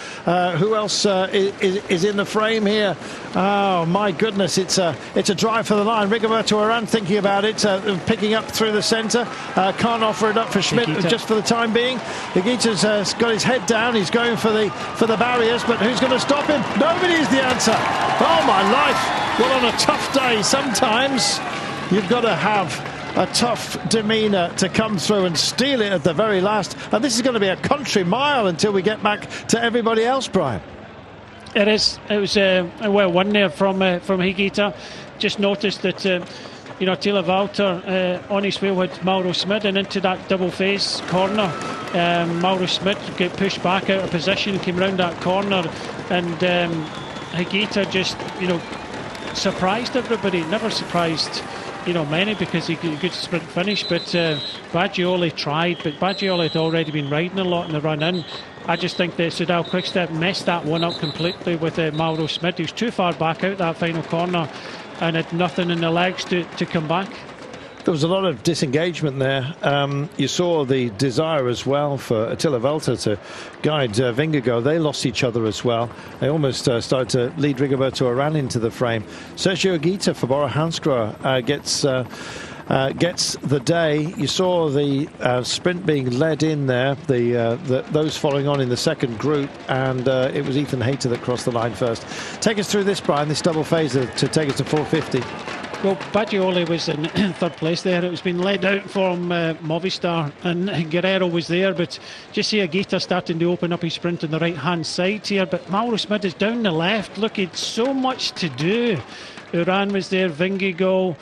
S2: Who else is in the frame here? Oh my goodness! It's a drive for the line. Rigoberto Urán thinking about it, picking up through the centre. Can't offer it up for Schmidt just for the time being. Higuita's got his head down. He's going for the barriers, but who's going to stop him? Nobody is the answer. Oh my life! Well, on a tough day, sometimes you've got to have a tough demeanour to come through and steal it at the very last. And this is going to be a country mile until we get back to everybody else, Brian.
S1: It is. It was a well won there from Higuita. Just noticed that Tila Walter on his wheel had Mauro Smid, and into that double phase corner, Mauro Smid got pushed back out of position, came round that corner, and Higuita just surprised everybody. Never surprised many, because he got a good sprint finish, but Baggioli tried, but Baggioli had already been riding a lot in the run in. I just think that Soudal Quickstep messed that one up completely with Mauro Smid. He was too far back out that final corner and had nothing in the legs to come back.
S2: There was a lot of disengagement there. You saw the desire as well for Attila Valter to guide Vingegaard. They lost each other as well. They almost started to lead Rigoberto Urán into the frame. Sergio Higuita for Bora Hansgrohe gets the day. You saw the sprint being led in there, those following on in the second group, and it was Ethan Hayter that crossed the line first. Take us through this, Brian, this double phaser to take us to 450.
S1: Well, Baggioli was in third place there. It was being led out from Movistar, and Guerrero was there, but just see Higuita starting to open up his sprint on the right-hand side here, but Mauro Smid is down the left. Look, he had so much to do. Urán was there, Vingegaard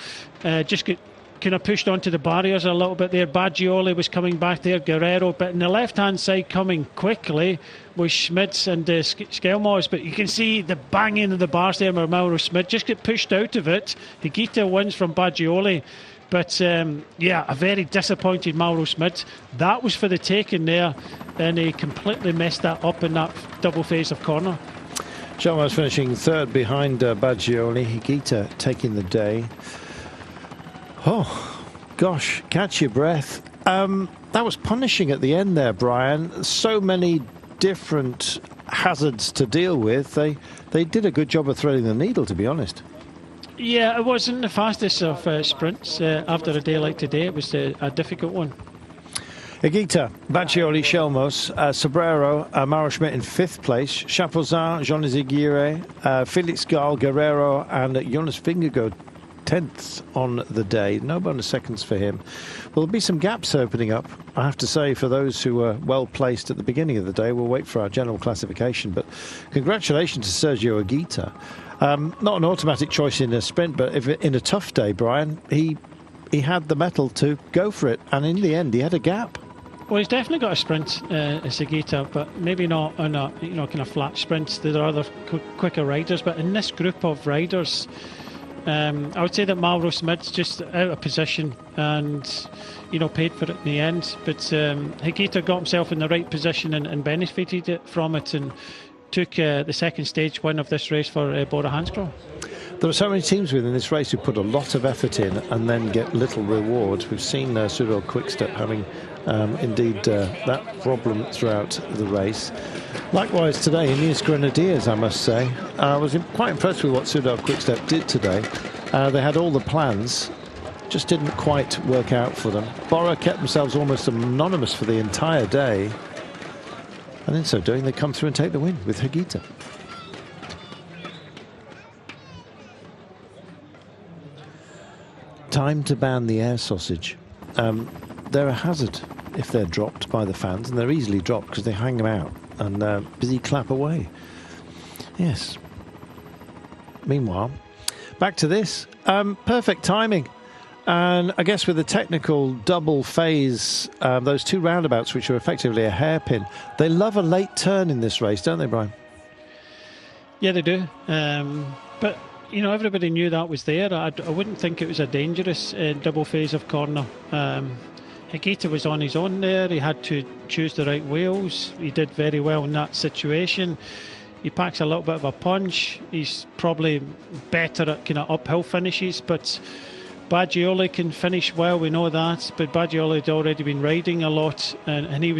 S1: just got kind of pushed onto the barriers a little bit there. Baggioli was coming back there, Guerrero, but on the left-hand side coming quickly was Schmitz and Skelmos, but you can see the banging of the bars there where Mauro Smid just get pushed out of it. Higuita wins from Baggioli, but a very disappointed Mauro Smid. That was for the taking there, and he completely messed that up in that double phase of corner.
S2: Skelmos finishing third behind Baggioli. Higuita taking the day. Oh, gosh, catch your breath. That was punishing at the end there, Brian. So many different hazards to deal with. They did a good job of threading the needle, to be honest.
S1: Yeah, it wasn't the fastest of sprints after a day like today. It was a difficult one.
S2: Higuita, Baggioli, Skelmos, Sobrero, Mauro Schmidt in fifth place, Chapuzin, Jean Izagirre, Felix Gall, Guerrero, and Jonas Vingegaard 10th on the day. No bonus seconds for him. Well, there'll be some gaps opening up, I have to say, for those who were well placed at the beginning of the day. We'll wait for our general classification, but congratulations to Sergio Higuita. Not an automatic choice in a sprint, but if in a tough day, Brian, he had the mettle to go for it, and in the end he had a gap.
S1: Well, he's definitely got a sprint, Higuita, but maybe not on a kind of flat sprints. There are other quicker riders, but in this group of riders, I would say that Mauro Smid's just out of position and, paid for it in the end. But Higuita got himself in the right position and benefited from it and took the second stage win of this race for Bora Hansgrohe.
S2: There are so many teams within this race who put a lot of effort in and then get little rewards. We've seen Soudal Quickstep having indeed that problem throughout the race. Likewise today, Ineos Grenadiers, I must say. I was quite impressed with what Soudal Quickstep did today. They had all the plans, just didn't quite work out for them. Bora kept themselves almost anonymous for the entire day, and in so doing they come through and take the win with Higuita. Time to ban the air sausage. They're a hazard if they're dropped by the fans, and they're easily dropped because they hang them out and busy clap away. Yes. Meanwhile, back to this. Perfect timing. And I guess with the technical double phase, those two roundabouts, which are effectively a hairpin, they love a late turn in this race, don't they, Brian?
S1: Yeah, they do. But everybody knew that was there. I wouldn't think it was a dangerous double phase of corner. Higuita was on his own there. He had to choose the right wheels. He did very well in that situation. He packs a little bit of a punch. He's probably better at kind of uphill finishes, but Baggioli can finish well, we know that. But Baggioli had already been riding a lot, and he was